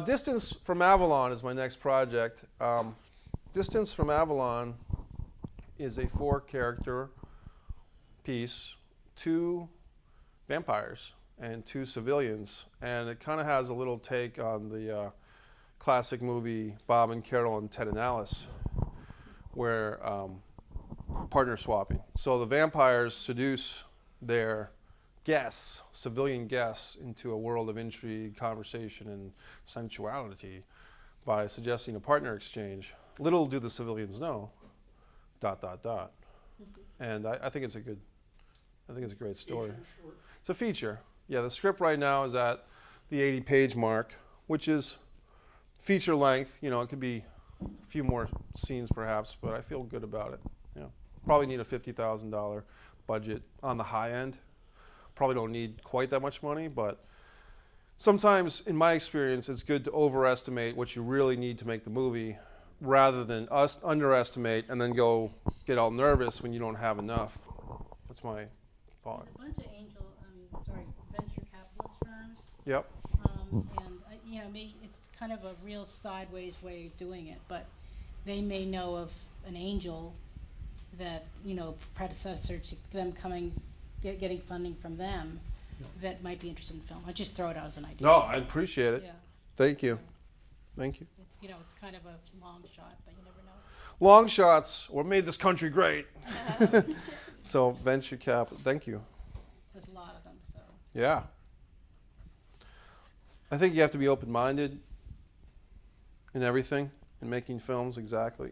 Distance from Avalon is my next project. Distance from Avalon is a 4-character piece, 2 vampires and 2 civilians, and it kind of has a little take on the classic movie Bob and Carol and Ted and Alice, where partner swapping. So the vampires seduce their guests, civilian guests, into a world of intrigue, conversation, and sensuality by suggesting a partner exchange. Little do the civilians know, ... And I think it's a great story. It's a feature. Yeah, the script right now is at the 80-page mark, which is feature length. It could be a few more scenes perhaps, but I feel good about it. Probably need a $50,000 budget on the high end. Probably don't need quite that much money, but sometimes, in my experience, it's good to overestimate what you really need to make the movie rather than underestimate and then go get all nervous when you don't have enough. That's my thought. There's a bunch of venture capitalist firms. Yep. It's kind of a real sideways way of doing it, but they may know of an angel that, predecessor to them getting funding from them that might be interested in film. I just throw it out as an idea. No, I appreciate it. Yeah. Thank you. Thank you. It's kind of a long shot, but you never know. Long shots, what made this country great. So venture capital, thank you. There's a lot of them, so. Yeah. I think you have to be open-minded in everything, in making films, exactly.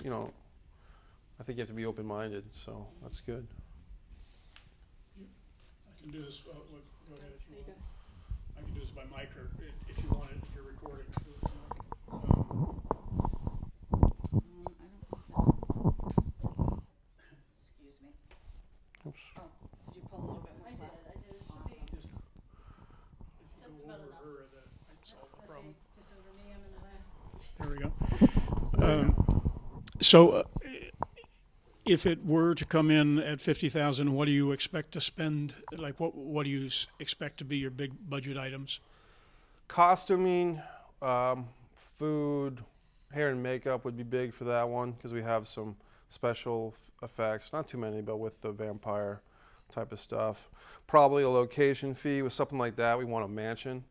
I think you have to be open-minded, so that's good. I can do this, go ahead if you want. I can do this by mic or if you want it, if you're recording. Excuse me. Oops. Oh, did you pull a little bit more? I did. It should be If you just go about over enough. her, that might solve the problem. Just over me, I'm in the back. There we go. So, if it were to come in at 50,000, what do you expect to spend? Like, what do you expect to be your big budget items? Costuming, food, hair and makeup would be big for that one because we have some special effects, not too many, but with the vampire type of stuff. Probably a location fee with something like that. We want a mansion.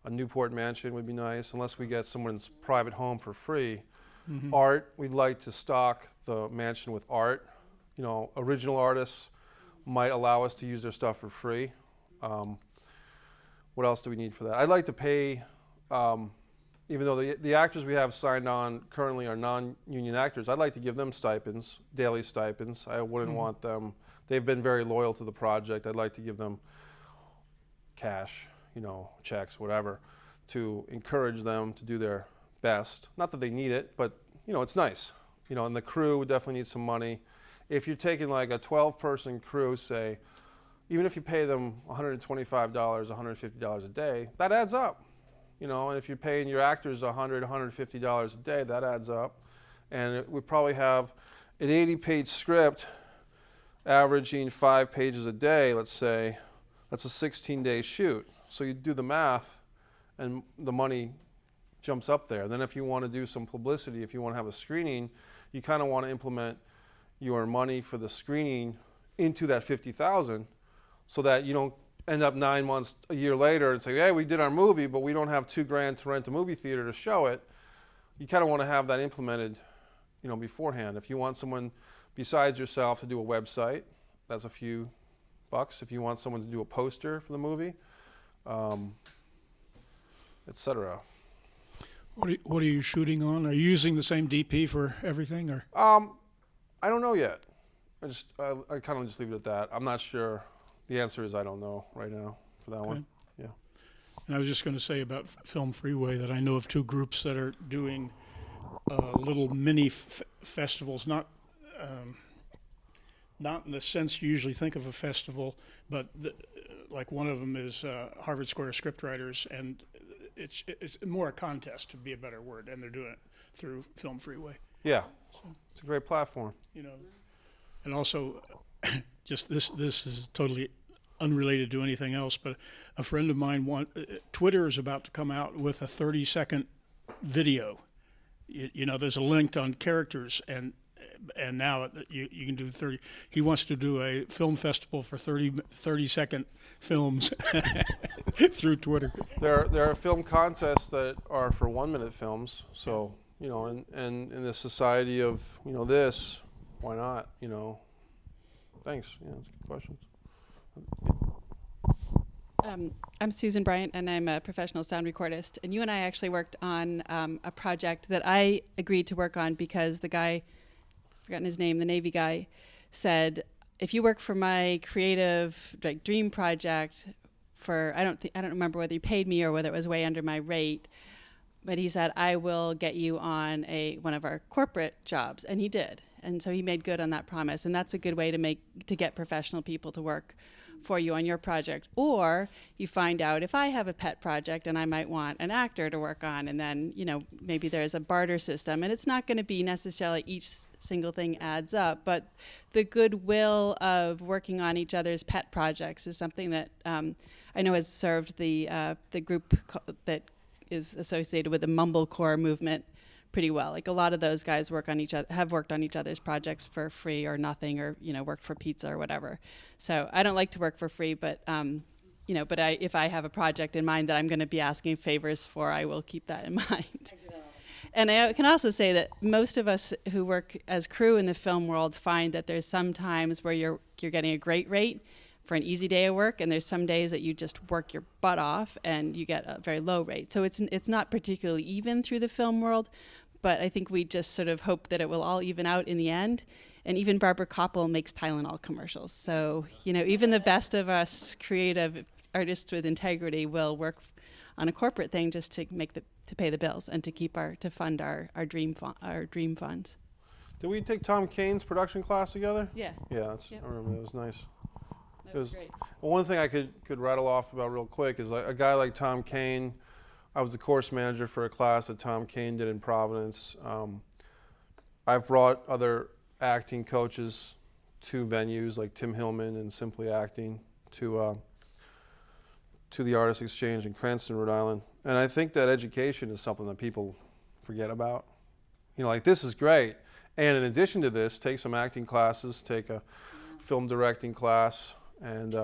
A Newport mansion would be nice, unless we get someone's private home for free. Mm-hmm. Art, we'd like to stock the mansion with art. Original artists might allow us to use their stuff for free. What else do we need for that? I'd like to pay even though the actors we have signed on currently are non-union actors, I'd like to give them stipends, daily stipends. I wouldn't want them, they've been very loyal to the project. I'd like to give them cash, you know, checks, whatever, to encourage them to do their best. Not that they need it, but, you know, it's nice. You know, and the crew would definitely need some money. If you're taking like a 12-person crew, say, even if you pay them $125, $150 a day, that adds up. You know, and if you're paying your actors $100, $150 a day, that adds up. And we probably have an 80-page script averaging 5 pages a day, let's say. That's a 16-day shoot. So you do the math, and the money jumps up there. Then if you want to do some publicity, if you want to have a screening, you kind of want to implement your money for the screening into that $50,000 so that you don't end up 9 months, a year later and say, hey, we did our movie, but we don't have $2,000 to rent a movie theater to show it. You kind of want to have that implemented, you know, beforehand. If you want someone besides yourself to do a website, that's a few bucks. If you want someone to do a poster for the movie, etc. What are you shooting on? Are you using the same DP for everything, or? I don't know yet. I kind of just leave it at that. I'm not sure. The answer is I don't know right now for that one. Yeah. And I was just going to say about Film Freeway that I know of 2 groups that are doing little mini festivals, not in the sense you usually think of a festival, but like one of them is Harvard Square Scriptwriters, and it's more a contest, to be a better word, and they're doing it through Film Freeway. Yeah, it's a great platform. You know, and also, just this is totally unrelated to anything else, but a friend of mine Twitter is about to come out with a 30-second video. You know, there's a link on characters, and now you can do 30. He wants to do a film festival for 30-second films through Twitter. There are film contests that are for 1-minute films. So, you know, and in the society of, you know, this, why not, you know? Thanks. Yeah, that's good questions. I'm Susan Bryant, and I'm a professional sound recordist. And you and I actually worked on a project that I agreed to work on because the guy, forgotten his name, the Navy guy, said, if you work for my creative dream project for, I don't remember whether he paid me or whether it was way under my rate, but he said, I will get you on one of our corporate jobs. And he did. And so he made good on that promise. And that's a good way to get professional people to work for you on your project. Or you find out, if I have a pet project and I might want an actor to work on, and then, you know, maybe there's a barter system, and it's not going to be necessarily each single thing adds up, but the goodwill of working on each other's pet projects is something that I know has served the group that is associated with the mumblecore movement pretty well. Like, a lot of those guys have worked on each other's projects for free or nothing, or, you know, worked for pizza or whatever. So I don't like to work for free, but you know, if I have a project in mind that I'm going to be asking favors for, I will keep that in mind. And I can also say that most of us who work as crew in the film world find that there's some times where you're getting a great rate for an easy day of work, and there's some days that you just work your butt off and you get a very low rate. So it's not particularly even through the film world, but I think we just sort of hope that it will all even out in the end. And even Barbara Koppel makes Tylenol commercials. So, you know, even the best of us creative artists with integrity will work on a corporate thing just to pay the bills and to fund our dream funds. Did we take Tom Kane's production class together? Yeah. Yeah, Yep. I remember. It was nice. That was great. Well, one thing I could rattle off about real quick is, like, a guy like Tom Kane. I was the course manager for a class that Tom Kane did in Providence. I've brought other acting coaches to venues like Tim Hillman and Simply Acting to the Artist Exchange in Cranston, Rhode Island. And I think that education is something that people forget about. You know, like, this is great. And in addition to this, take some acting classes, take a film directing class. And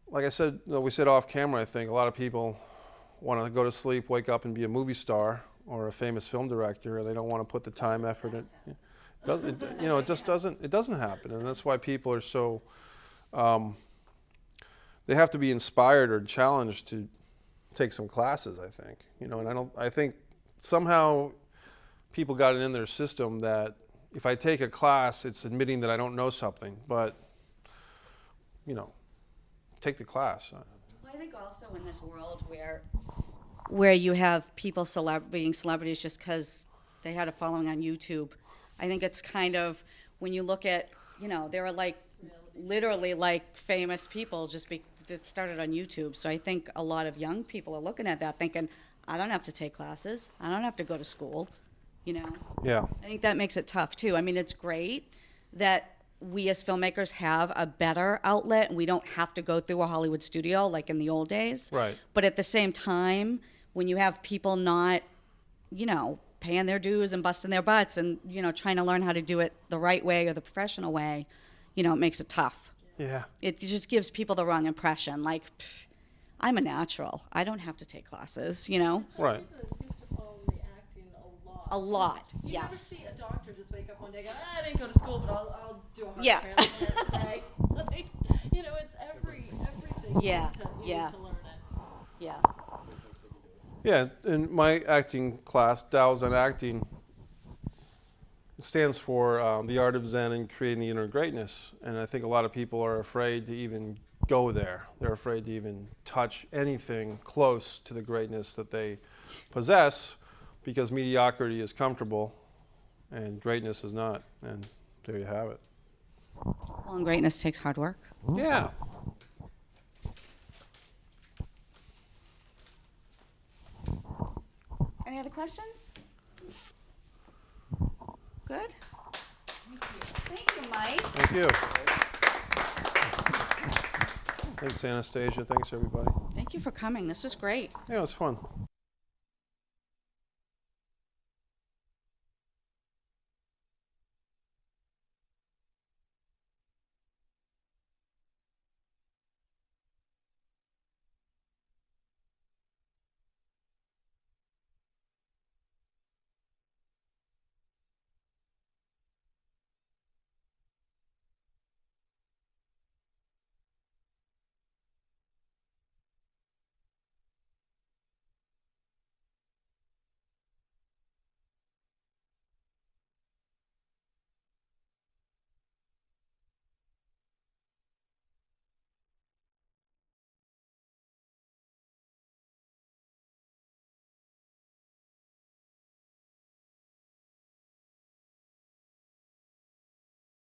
like I said, you know, we said off camera, I think a lot of people want to go to sleep, wake up and be a movie star or a famous film director. They don't want to put the time, effort in. It just doesn't happen. And that's why people are so, they have to be inspired or challenged to take some classes, I think. And I think somehow people got it in their system that if I take a class, it's admitting that I don't know something, but, take the class. Well, I think also in this world where you have people being celebrities just because they had a following on YouTube, I think it's kind of, when you look at, there are literally famous people that started on YouTube. So I think a lot of young people are looking at that thinking, I don't have to take classes. I don't have to go to school, Yeah. I think that makes it tough too. I mean, it's great that we as filmmakers have a better outlet and we don't have to go through a Hollywood studio like in the old days. Right. But at the same time, when you have people not, paying their dues and busting their butts and, trying to learn how to do it the right way or the professional way, it makes it tough. Yeah. It just gives people the wrong impression. Like, I'm a natural. I don't have to take classes, Right. A lot, You yes. never see a doctor just wake up one day and go, I didn't go to school, but I'll do a heart Yeah. transplant today. It's everything. Yeah, You yeah. need to learn it. Yeah. Yeah, in my acting class, Dow's on Acting, it stands for the art of Zen and creating the inner greatness. And I think a lot of people are afraid to even go there. They're afraid to even touch anything close to the greatness that they possess because mediocrity is comfortable and greatness is not. And there you have it. Well, and greatness takes hard work. Yeah. Any other questions? Good? Thank you, Mike. Thank you. Thanks, Anastasia. Thanks, everybody. Thank you for coming. This was great. Yeah, it was fun.